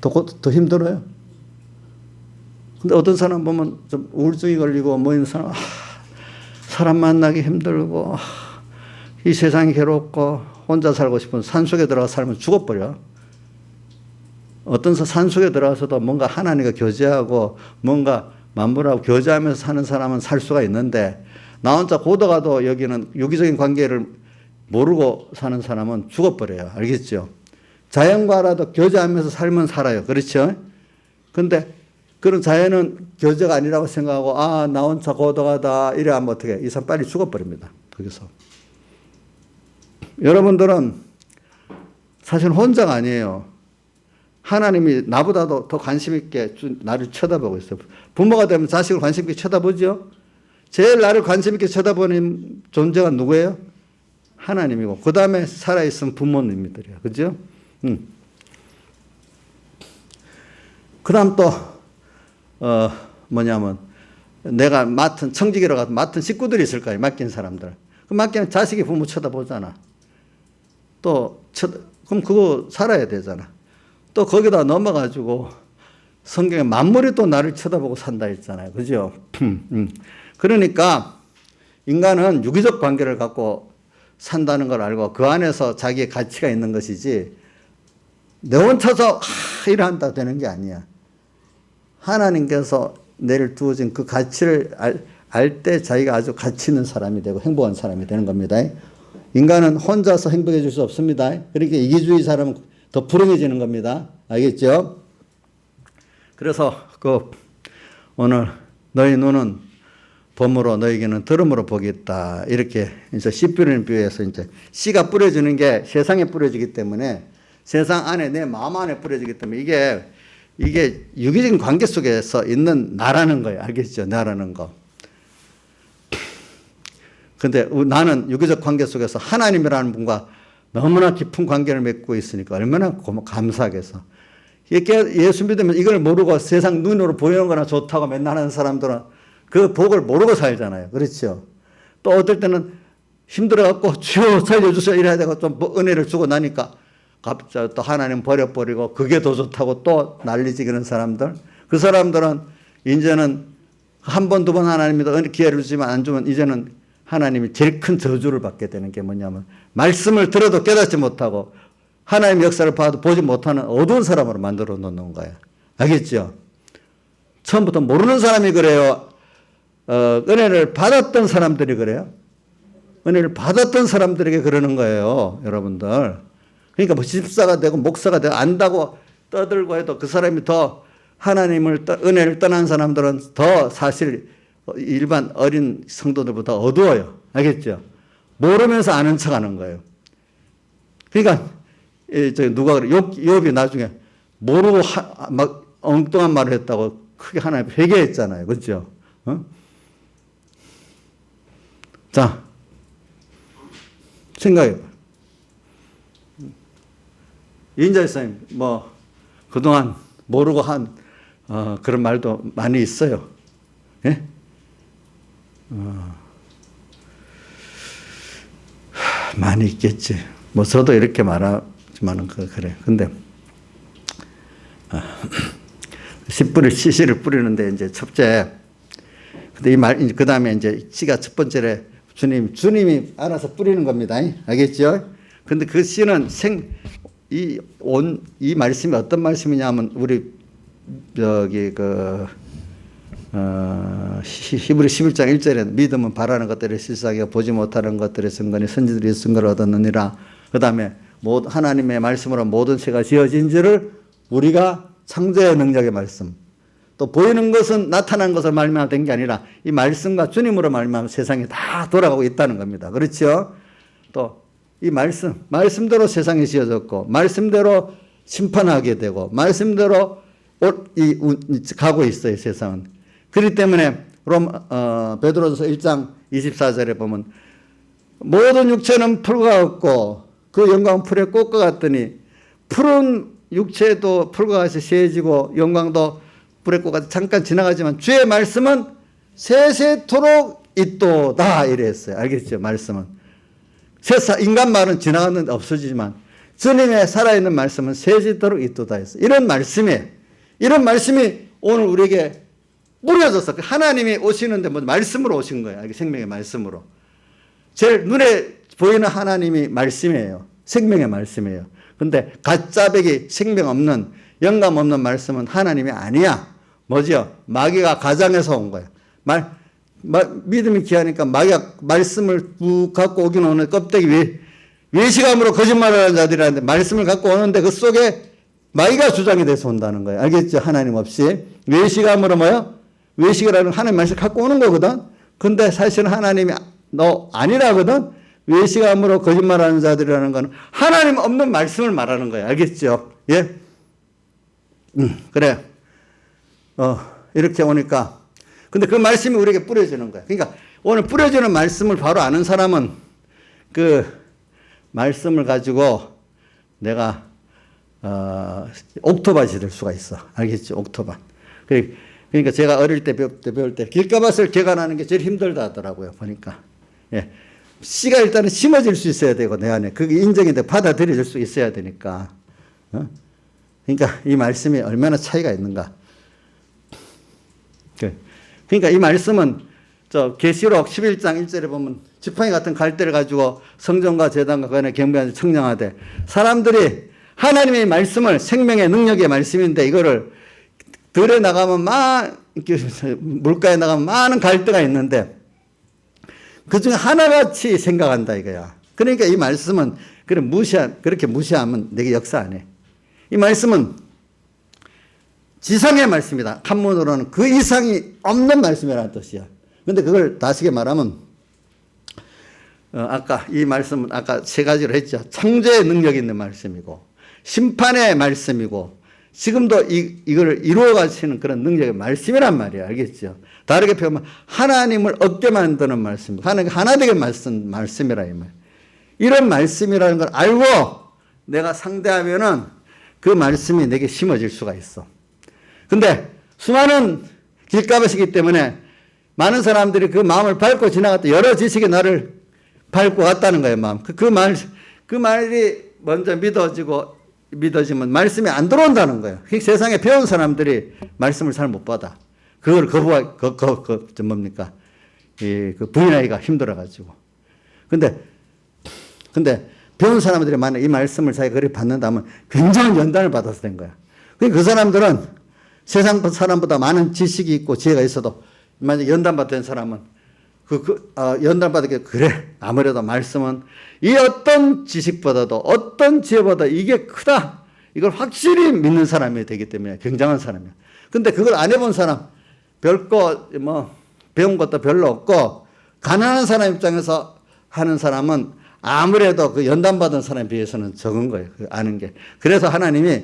더 힘들어요. 근데 어떤 사람 보면 좀 우울증이 걸리고 뭐 이런 사람, 사람 만나기 힘들고, 이 세상이 괴롭고, 혼자 살고 싶은 산속에 들어가 살면 죽어버려. 어떤 산속에 들어가서도 뭔가 하나님과 교제하고, 뭔가 만물하고 교제하면서 사는 사람은 살 수가 있는데, 나 혼자 고도가도 여기는 유기적인 관계를 모르고 사는 사람은 죽어버려요. 알겠죠? 자연과라도 교제하면서 살면 살아요. 그렇죠? 근데 그런 자연은 교제가 아니라고 생각하고, 나 혼자 고독하다. 이래 하면 어떻게 이 사람 빨리 죽어버립니다. 거기서. 여러분들은 사실 혼자가 아니에요. 하나님이 나보다도 더 관심 있게 나를 쳐다보고 있어요. 부모가 되면 자식을 관심 있게 쳐다보죠? 제일 나를 관심 있게 쳐다보는 존재가 누구예요? 하나님이고, 그 다음에 살아있은 부모님들이에요. 그죠? 그 다음 또, 뭐냐면, 내가 맡은, 청지기로 가서 맡은 식구들이 있을 거예요. 맡긴 사람들. 그 맡기면 자식이 부모 쳐다보잖아. 또, 그럼 그거 살아야 되잖아. 또 거기다 넘어가지고, 성경에 만물이 또 나를 쳐다보고 산다 했잖아요. 그죠? 그러니까, 인간은 유기적 관계를 갖고 산다는 걸 알고 그 안에서 자기의 가치가 있는 것이지, 내 혼자서 일을 한다 되는 게 아니야. 하나님께서 내를 두어진 그 가치를 알 때 자기가 아주 가치 있는 사람이 되고 행복한 사람이 되는 겁니다. 인간은 혼자서 행복해질 수 없습니다. 그러니까 이기주의 사람은 더 불행해지는 겁니다. 알겠죠? 그래서 오늘 너희 눈은 봄으로 너에게는 들음으로 복이 있다. 이렇게 이제 씨 뿌리는 비유에서 이제 씨가 뿌려지는 게 세상에 뿌려지기 때문에 세상 안에 내 마음 안에 뿌려지기 때문에 이게 유기적인 관계 속에서 있는 나라는 거예요. 알겠죠? 나라는 거. 근데 나는 유기적 관계 속에서 하나님이라는 분과 너무나 깊은 관계를 맺고 있으니까 얼마나 감사하겠어. 예수 믿으면 이걸 모르고 세상 눈으로 보이는 거나 좋다고 맨날 하는 사람들은 그 복을 모르고 살잖아요. 그렇죠? 또 어떨 때는 힘들어갖고 주여 살려주세요 이래야 되고 좀 은혜를 주고 나니까 갑자기 또 하나님 버려버리고 그게 더 좋다고 또 난리지기는 사람들. 그 사람들은 이제는 한 번, 두 번 하나님이 기회를 주지만 안 주면 이제는 하나님이 제일 큰 저주를 받게 되는 게 뭐냐면 말씀을 들어도 깨닫지 못하고 하나님의 역사를 봐도 보지 못하는 어두운 사람으로 만들어 놓는 거예요. 알겠죠? 처음부터 모르는 사람이 그래요? 은혜를 받았던 사람들이 그래요? 은혜를 받았던 사람들에게 그러는 거예요. 여러분들. 그러니까 뭐 집사가 되고 목사가 되고 안다고 떠들고 해도 그 사람이 더 하나님을 은혜를 떠난 사람들은 더 사실 일반 어린 성도들보다 어두워요. 알겠죠? 모르면서 아는 척 하는 거예요. 그러니까 누가 그래 욥이 나중에 모르고 막 엉뚱한 말을 했다고 크게 하나님 회개했잖아요. 그렇죠? 자, 생각해봐. 이인자 목사님, 그동안 모르고 한, 그런 말도 많이 있어요. 예? 많이 있겠지. 저도 이렇게 말하지만은, 그래. 근데, 씨를 뿌리는데, 이제 첫째, 근데 그 다음에 이제 씨가 첫 번째로 주님이 알아서 뿌리는 겁니다. 알겠죠? 근데 그 씨는 이 말씀이 어떤 말씀이냐면, 우리, 히브리 11장 1절에 믿음은 바라는 것들을 실사하게 보지 못하는 것들의 증거니 선지들이 증거를 얻었느니라. 그 다음에 하나님의 말씀으로 모든 세가 지어진 줄을 우리가 창조의 능력의 말씀. 또 보이는 것은 나타난 것을 말미암아 된 게 아니라 이 말씀과 주님으로 말미암아 세상이 다 돌아가고 있다는 겁니다. 그렇죠? 또 이 말씀대로 세상이 지어졌고 말씀대로 심판하게 되고 말씀대로 가고 있어요, 세상은. 그렇기 때문에 베드로전서 1장 24절에 보면 모든 육체는 풀과 같고 그 영광은 풀의 꽃과 같더니 푸른 육체도 풀과 같이 세지고 영광도 불의 꽃 같이 잠깐 지나가지만 주의 말씀은 세세토록 있도다 이랬어요. 알겠죠? 말씀은. 인간 말은 지나갔는데 없어지지만 주님의 살아있는 말씀은 세세토록 있도다 했어요. 이런 말씀이 오늘 우리에게 뿌려져서 하나님이 오시는데 뭐 말씀으로 오신 거예요. 생명의 말씀으로. 제일 눈에 보이는 하나님이 말씀이에요. 생명의 말씀이에요. 근데 가짜배기 생명 없는 영감 없는 말씀은 하나님이 아니야. 뭐죠? 마귀가 가장해서 온 거야. 믿음이 귀하니까 마귀가 말씀을 쭉 갖고 오긴 오는 껍데기 외식함으로 거짓말하는 자들이라는데 말씀을 갖고 오는데 그 속에 마귀가 주장이 돼서 온다는 거예요. 알겠죠? 하나님 없이. 외식함으로 뭐요? 외식이라는 하나님 말씀을 갖고 오는 거거든. 근데 사실은 하나님이 너 아니라거든. 외식함으로 거짓말하는 자들이라는 건 하나님 없는 말씀을 말하는 거예요. 알겠죠? 예? 그래. 이렇게 오니까. 근데 그 말씀이 우리에게 뿌려지는 거야. 그러니까 오늘 뿌려지는 말씀을 바로 아는 사람은 그 말씀을 가지고 내가, 옥토밭이 될 수가 있어. 알겠죠? 옥토밭. 그러니까 제가 어릴 때 배울 때 길가밭을 개간하는 게 제일 힘들다 하더라고요. 보니까. 예. 씨가 일단은 심어질 수 있어야 되고 내 안에 그게 인정이 돼 받아들여질 수 있어야 되니까. 그러니까 이 말씀이 얼마나 차이가 있는가. 그러니까 이 말씀은 계시록 11장 1절에 보면 지팡이 같은 갈대를 가지고 성전과 제단과 그 안에 경배하는 청량하되 사람들이 하나님의 말씀을 생명의 능력의 말씀인데 이거를 들에 나가면 물가에 나가면 많은 갈대가 있는데 그 중에 하나같이 생각한다 이거야. 그러니까 이 말씀은 그렇게 무시하면 내게 역사 안 해. 이 말씀은 지상의 말씀이다. 한문으로는 그 이상이 없는 말씀이라는 뜻이야. 근데 그걸 다시게 말하면 아까 이 말씀은 아까 세 가지로 했죠. 창조의 능력이 있는 말씀이고 심판의 말씀이고 지금도 이걸 이루어 가시는 그런 능력의 말씀이란 말이야. 알겠죠? 다르게 표현하면 하나님을 얻게 만드는 말씀. 하나님 하나 되게 말씀이라 이 말. 이런 말씀이라는 걸 알고 내가 상대하면은 그 말씀이 내게 심어질 수가 있어. 근데 수많은 길가밭이기 때문에 많은 사람들이 그 마음을 밟고 지나갔다. 여러 지식이 나를 밟고 갔다는 거예요, 마음. 그 말이 먼저 믿어지면 말씀이 안 들어온다는 거예요. 세상에 배운 사람들이 말씀을 잘 못 받아. 그걸 뭡니까? 그 부인하기가 힘들어가지고. 근데 배운 사람들이 만약 이 말씀을 자기가 그리 받는다면 굉장한 연단을 받아서 된 거야. 그 사람들은 세상 사람보다 많은 지식이 있고 지혜가 있어도 만약 연단받은 사람은 연단받게 그래 아무래도 말씀은 이 어떤 지식보다도 어떤 지혜보다 이게 크다. 이걸 확실히 믿는 사람이 되기 때문에 굉장한 사람이야. 근데 그걸 안 해본 사람 별거 배운 것도 별로 없고 가난한 사람 입장에서 하는 사람은 아무래도 그 연단받은 사람에 비해서는 적은 거예요. 그 아는 게. 그래서 하나님이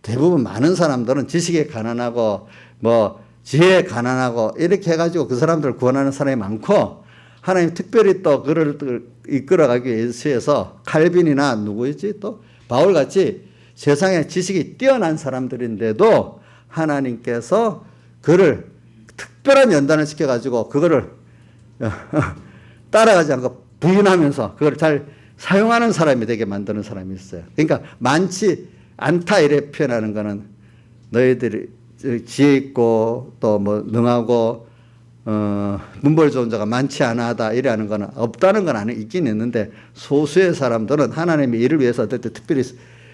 대부분 많은 사람들은 지식에 가난하고 지혜에 가난하고 이렇게 해가지고 그 사람들을 구원하는 사람이 많고 하나님 특별히 또 그를 이끌어가기 위해서 칼빈이나 누구였지 또 바울같이 세상에 지식이 뛰어난 사람들인데도 하나님께서 그를 특별한 연단을 시켜가지고 그거를 따라가지 않고 부인하면서 그걸 잘 사용하는 사람이 되게 만드는 사람이 있어요. 그러니까 많지 않다 이래 표현하는 거는 너희들이 지혜 있고 또 능하고 문벌 좋은 자가 많지 않아다 이래 하는 거는 없다는 건 아니 있긴 있는데 소수의 사람들은 하나님의 일을 위해서 어떨 때 특별히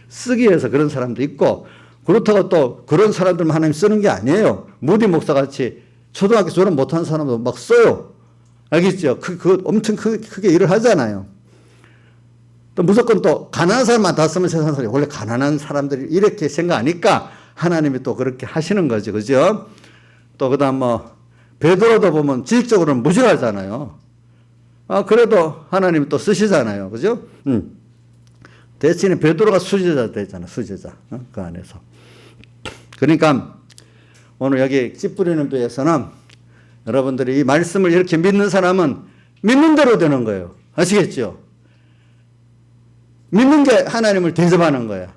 쓰기 위해서 그런 사람도 있고 그렇다고 또 그런 사람들만 하나님 쓰는 게 아니에요. 무디 목사같이 초등학교 졸업 못한 사람도 막 써요. 알겠죠? 엄청 크게 일을 하잖아요. 또 무조건 또 가난한 사람만 다 쓰면 세상 사람이 원래 가난한 사람들이 이렇게 생각하니까 하나님이 또 그렇게 하시는 거죠. 그죠? 또 그다음 베드로도 보면 지식적으로는 무식하잖아요. 그래도 하나님이 또 쓰시잖아요. 그죠? 대신에 베드로가 수제자 되잖아. 수제자. 그 안에서. 그러니까 오늘 여기 씨 뿌리는 교회에서는 여러분들이 이 말씀을 이렇게 믿는 사람은 믿는 대로 되는 거예요. 아시겠죠? 믿는 게 하나님을 대접하는 거예요.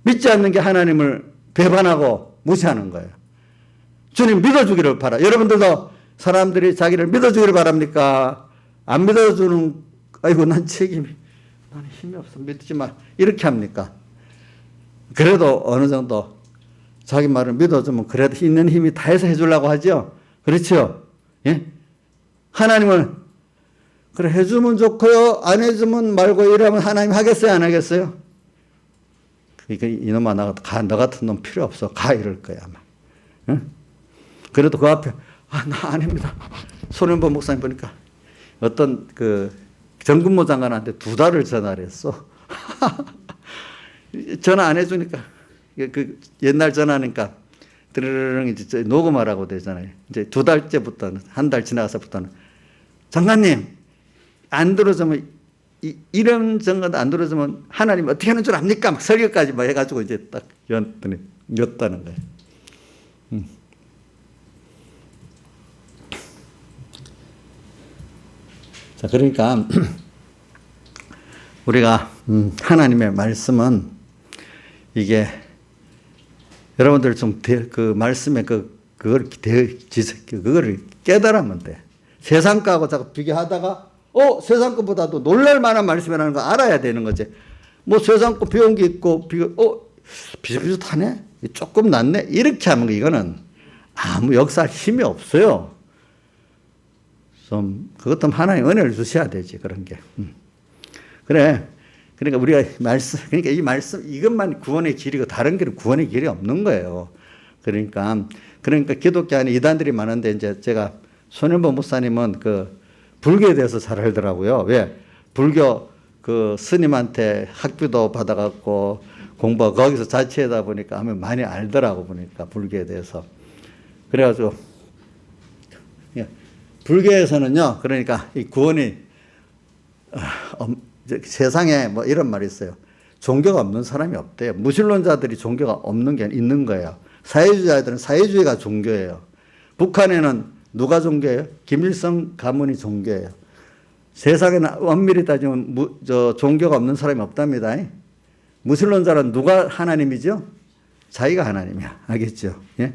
믿지 않는 게 하나님을 배반하고 무시하는 거예요. 주님 믿어주기를 바라. 여러분들도 사람들이 자기를 믿어주기를 바랍니까? 안 믿어주는, 아이고, 난 힘이 없어. 믿지 마. 이렇게 합니까? 그래도 어느 정도 자기 말을 믿어주면 그래도 있는 힘이 다해서 해주려고 하죠. 그렇죠? 예? 하나님은 그래 해주면 좋고요. 안 해주면 말고 이러면 하나님 하겠어요? 안 하겠어요? 그러니까 이놈아 너 같은 놈 필요 없어. 가 이럴 거야 아마. 응? 그래도 그 앞에 나 아닙니다. 손현보 목사님 보니까 어떤 그 정근모 장관한테 2달을 전화를 했어. 전화 안 해주니까 그 옛날 전화니까 드르릉 이제 녹음하라고 되잖아요. 이제 2달째부터는 한 달 지나가서부터는 장관님 안 들어주면 이런 정도 안 들어주면 하나님 어떻게 하는 줄 압니까? 막 설교까지 막 해가지고 이제 딱 였다는 거예요. 자, 그러니까 우리가 하나님의 말씀은 이게 여러분들 좀 그 말씀에 그걸 깨달으면 돼. 세상 거하고 자꾸 비교하다가 세상 것보다도 놀랄 만한 말씀이라는 거 알아야 되는 거지. 뭐 세상 거 배운 게 있고 비슷비슷하네. 조금 낫네. 이렇게 하면 이거는 아무 역사할 힘이 없어요. 좀 그것도 하나님 은혜를 주셔야 되지 그런 게. 그래. 그러니까 우리가 그러니까 이 말씀 이것만 구원의 길이고 다른 길은 구원의 길이 없는 거예요. 그러니까 기독교 안에 이단들이 많은데 이제 제가 손현보 목사님은 그 불교에 대해서 잘 알더라고요. 왜? 불교 그 스님한테 학비도 받아갖고 공부 거기서 자취하다 보니까 하면 많이 알더라고 보니까 불교에 대해서. 그래가지고 불교에서는요. 그러니까 이 구원이 세상에 뭐 이런 말이 있어요. 종교가 없는 사람이 없대요. 무신론자들이 종교가 없는 게 있는 거예요. 사회주의자들은 사회주의가 종교예요. 북한에는 누가 종교예요? 김일성 가문이 종교예요. 세상에는 엄밀히 따지면 종교가 없는 사람이 없답니다. 무신론자는 누가 하나님이죠? 자기가 하나님이야. 알겠죠? 예?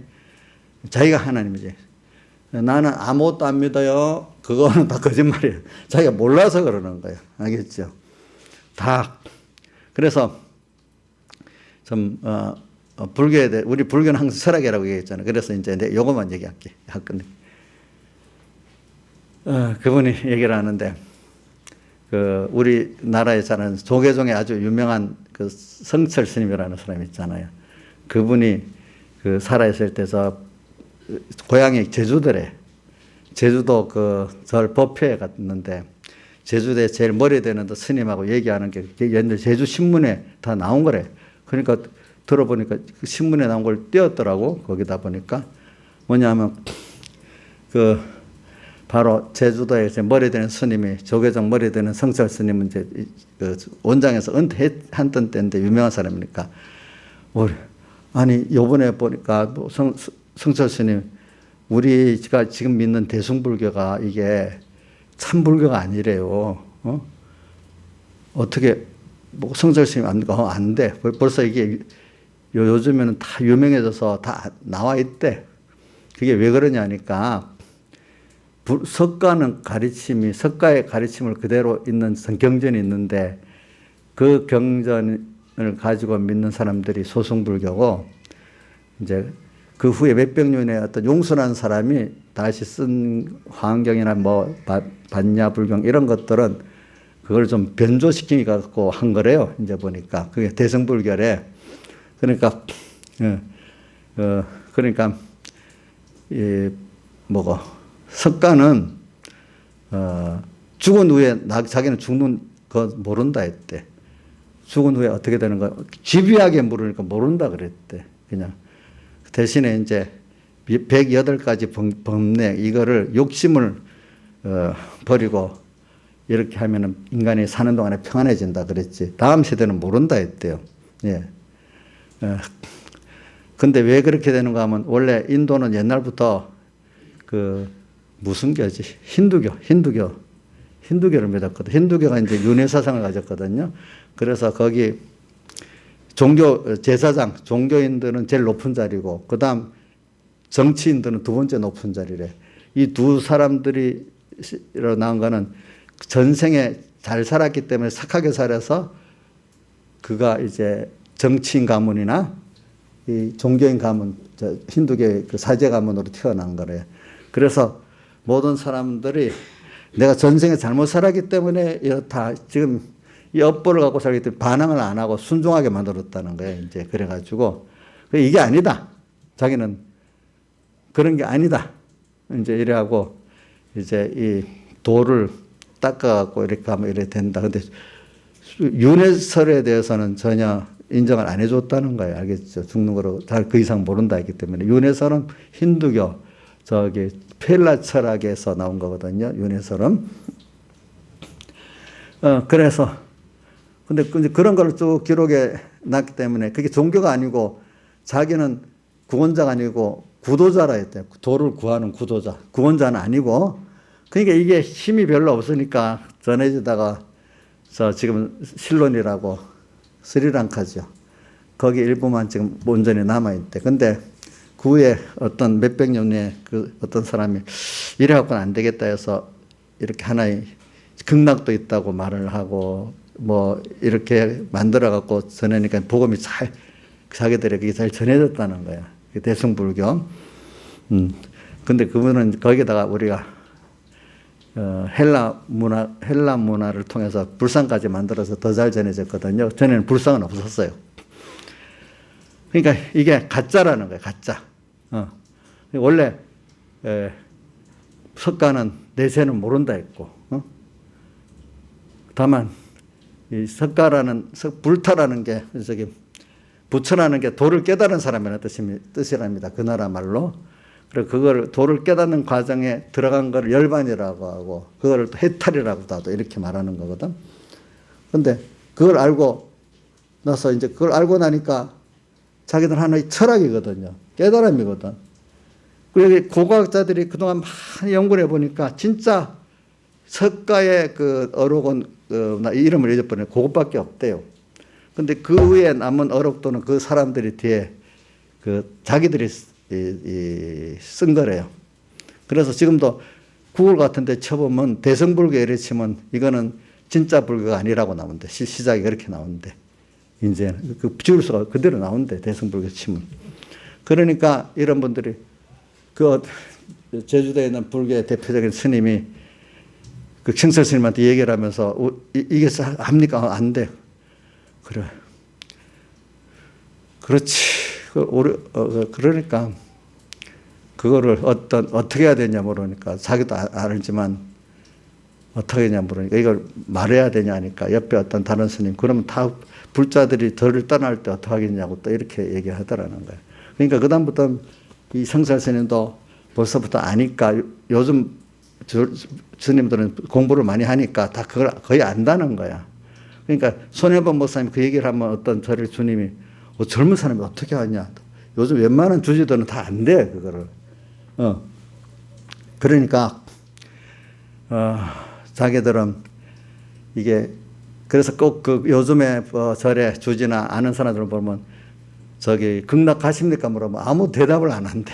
자기가 하나님이지. 나는 아무것도 안 믿어요. 그거는 다 거짓말이에요. 자기가 몰라서 그러는 거예요. 알겠죠? 다. 그래서 좀 불교에 대해 우리 불교는 항상 철학이라고 얘기했잖아요. 그래서 이제 요것만 얘기할게. 그분이 얘기를 하는데 그 우리나라에 사는 조계종의 아주 유명한 그 성철 스님이라는 사람이 있잖아요. 그분이 그 살아있을 때서 고향이 제주도래. 제주도 그 절 법회에 갔는데 제주도에 제일 머리 되는 스님하고 얘기하는 게 옛날 제주 신문에 다 나온 거래. 그러니까 들어보니까 그 신문에 나온 걸 띄웠더라고. 거기다 보니까 뭐냐면 그 바로 제주도에 이제 머리 되는 스님이 조계종 머리 되는 성철 스님은 이제 그 원장에서 은퇴했던 때인데 유명한 사람이니까 아니 요번에 보니까 뭐 성철 스님 우리가 지금 믿는 대승불교가 이게 참불교가 아니래요. 어떻게 뭐 성철 스님 안 돼. 벌써 이게 요즘에는 다 유명해져서 다 나와 있대. 그게 왜 그러냐니까 석가는 가르침이 석가의 가르침을 그대로 있는 경전이 있는데 그 경전을 가지고 믿는 사람들이 소승불교고 이제 그 후에 몇백 년에 어떤 용순한 사람이 다시 쓴 화엄경이나 뭐 반야불경 이런 것들은 그걸 좀 변조시키 갖고 한 거래요. 이제 보니까 그게 대승불교래. 그러니까 그러니까 석가는 죽은 후에 자기는 죽는 거 모른다 했대. 죽은 후에 어떻게 되는 거 집요하게 물으니까 모른다 그랬대. 그냥 대신에 이제 108가지 법례 이거를 욕심을 버리고 이렇게 하면은 인간이 사는 동안에 평안해진다 그랬지. 다음 세대는 모른다 했대요. 예. 근데 왜 그렇게 되는가 하면 원래 인도는 옛날부터 그 무슨 교지? 힌두교를 믿었거든. 힌두교가 이제 윤회 사상을 가졌거든요. 그래서 거기 제사장, 종교인들은 제일 높은 자리고, 그 다음 정치인들은 두 번째 높은 자리래. 이 두 사람들이 나온 거는 전생에 잘 살았기 때문에 착하게 살아서 그가 이제 정치인 가문이나 이 종교인 가문, 힌두교의 그 사제 가문으로 태어난 거래요. 그래서 모든 사람들이 내가 전생에 잘못 살았기 때문에 이렇다. 지금 이 업보를 갖고 살기 때문에 반항을 안 하고 순종하게 만들었다는 거예요. 이제 그래가지고 이게 아니다. 자기는 그런 게 아니다. 이제 이래하고 이제 이 돌을 닦아갖고 이렇게 하면 이래 된다. 근데 윤회설에 대해서는 전혀 인정을 안 해줬다는 거예요. 알겠죠? 죽는 거로 잘 그 이상 모른다 했기 때문에. 윤회설은 힌두교, 펠라 철학에서 나온 거거든요. 윤회설은. 그래서, 근데 그런 걸 쭉 기록해 놨기 때문에 그게 종교가 아니고 자기는 구원자가 아니고 구도자라 했대요. 도를 구하는 구도자. 구원자는 아니고. 그러니까 이게 힘이 별로 없으니까 전해지다가 지금 실론이라고 스리랑카죠. 거기 일부만 지금 온전히 남아있대. 근데 그 후에 어떤 몇백 년 후에 그 어떤 사람이 이래갖고는 안 되겠다 해서 이렇게 하나의 극락도 있다고 말을 하고 뭐 이렇게 만들어갖고 전하니까 복음이 잘 자기들에게 잘 전해졌다는 거야. 대승불교. 근데 그분은 거기다가 우리가 헬라 문화를 통해서 불상까지 만들어서 더 잘 전해졌거든요. 전에는 불상은 없었어요. 그러니까 이게 가짜라는 거예요. 가짜. 원래 석가는 내세는 모른다 했고, 다만 이 석가라는 불타라는 게 부처라는 게 도를 깨달은 사람이라는 뜻이랍니다. 그 나라 말로. 그리고 그걸 도를 깨닫는 과정에 들어간 걸 열반이라고 하고 그걸 또 해탈이라고도 하고 이렇게 말하는 거거든. 근데 그걸 알고 나서 이제 그걸 알고 나니까 자기들 하나의 철학이거든요. 깨달음이거든. 그리고 고고학자들이 그동안 많이 연구를 해보니까 진짜 석가의 그 어록은 나 이름을 잊어버리네. 그것밖에 없대요. 근데 그 후에 남은 어록도는 그 사람들이 뒤에 그 자기들이 쓴 거래요. 그래서 지금도 구글 같은 데 쳐보면 대승불교 이래 치면 이거는 진짜 불교가 아니라고 나오는데 시작이 그렇게 나오는데 이제 그 줄수가 그대로 나오는데 대승불교 치면. 그러니까 이런 분들이 그 제주도에 있는 불교의 대표적인 스님이 그 칭설 스님한테 얘기를 하면서 이게 합니까? 안 돼. 그래. 그렇지. 그러니까 그거를 어떻게 해야 되냐 물으니까 자기도 알지만 어떻게 하냐 물으니까 이걸 말해야 되냐 하니까 옆에 어떤 다른 스님 그러면 다 불자들이 저를 떠날 때 어떻게 하겠냐고 또 이렇게 얘기하더라는 거예요. 그러니까 그다음부터 이 성살 스님도 벌써부터 아니까 요즘 스님들은 공부를 많이 하니까 다 그걸 거의 안다는 거야. 그러니까 손해본 목사님 그 얘기를 하면 어떤 저를 주님이 젊은 사람이 어떻게 하냐. 요즘 웬만한 주지들은 다 안 돼, 그거를. 그러니까, 자기들은 이게, 그래서 꼭 그 요즘에 절에 주지나 아는 사람들을 보면 극락 가십니까? 물어보면 아무 대답을 안 한대.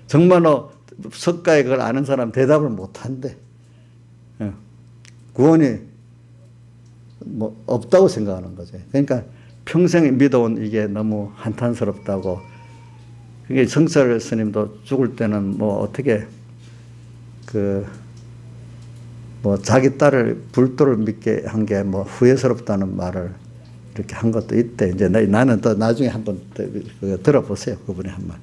정말로 석가에 그걸 아는 사람 대답을 못 한대. 구원이 뭐 없다고 생각하는 거죠. 그러니까 평생 믿어온 이게 너무 한탄스럽다고. 그게 성설 스님도 죽을 때는 뭐 어떻게 뭐 자기 딸을 불도를 믿게 한 게 뭐 후회스럽다는 말을 이렇게 한 것도 있대. 이제 나는 또 나중에 한번 들어보세요. 그분이 한 말.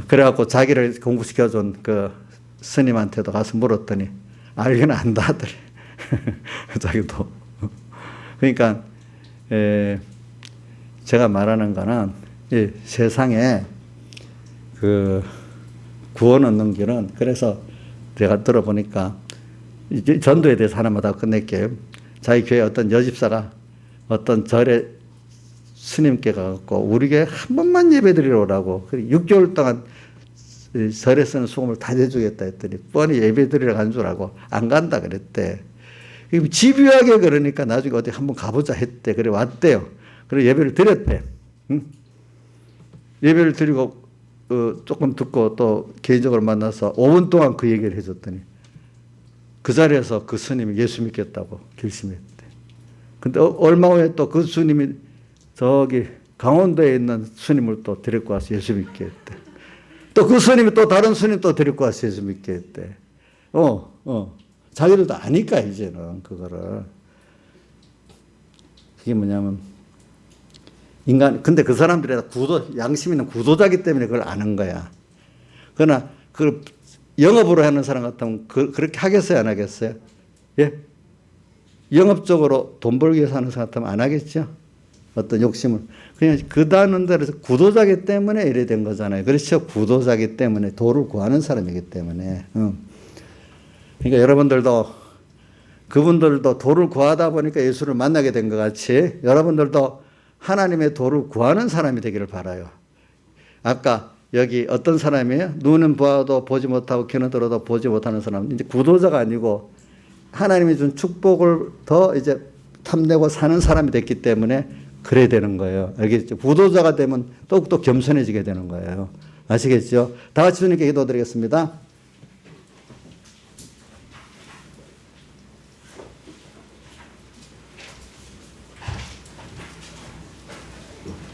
그래갖고 자기를 공부시켜준 그 스님한테도 가서 물었더니 알기는 안다 하더래. 자기도. 그러니까 제가 말하는 거는 이 세상에 그 구원 얻는 길은 그래서 제가 들어보니까 이제 전도에 대해서 하나만 더 끝낼게요. 자기 교회 어떤 여집사가 어떤 절에 스님께 가갖고 우리 교회 한 번만 예배 드리러 오라고. 6개월 동안 절에 쓰는 수금을 다 내주겠다 했더니 뻔히 예배 드리러 간 줄 알고 안 간다 그랬대. 집요하게 그러니까 나중에 어디 한번 가보자 했대. 그래 왔대요. 그래 예배를 드렸대. 응? 예배를 드리고 조금 듣고 또 개인적으로 만나서 5분 동안 그 얘기를 해줬더니 그 자리에서 그 스님이 예수 믿겠다고 결심했대. 근데 얼마 후에 또 그 스님이 저기 강원도에 있는 스님을 또 데리고 와서 예수 믿게 했대. 또 그 스님이 또 다른 스님 또 데리고 와서 예수 믿게 했대. 자기들도 아니까 이제는 그거를. 그게 뭐냐면 근데 그 사람들이 양심 있는 구도자기 때문에 그걸 아는 거야. 그러나 그걸 영업으로 하는 사람 같으면 그렇게 하겠어요, 안 하겠어요? 예? 영업적으로 돈 벌기 위해서 하는 사람 같으면 안 하겠죠? 어떤 욕심을. 그냥 그다는 데서 구도자기 때문에 이래 된 거잖아요. 그렇죠? 구도자기 때문에 도를 구하는 사람이기 때문에. 그러니까 여러분들도 그분들도 도를 구하다 보니까 예수를 만나게 된 것 같이 여러분들도 하나님의 도를 구하는 사람이 되기를 바라요. 아까 여기 어떤 사람이에요? 눈은 보아도 보지 못하고 귀는 들어도 보지 못하는 사람. 이제 구도자가 아니고 하나님이 준 축복을 더 이제 탐내고 사는 사람이 됐기 때문에 그래야 되는 거예요. 알겠죠? 구도자가 되면 또 겸손해지게 되는 거예요. 아시겠죠? 다 같이 주님께 기도드리겠습니다.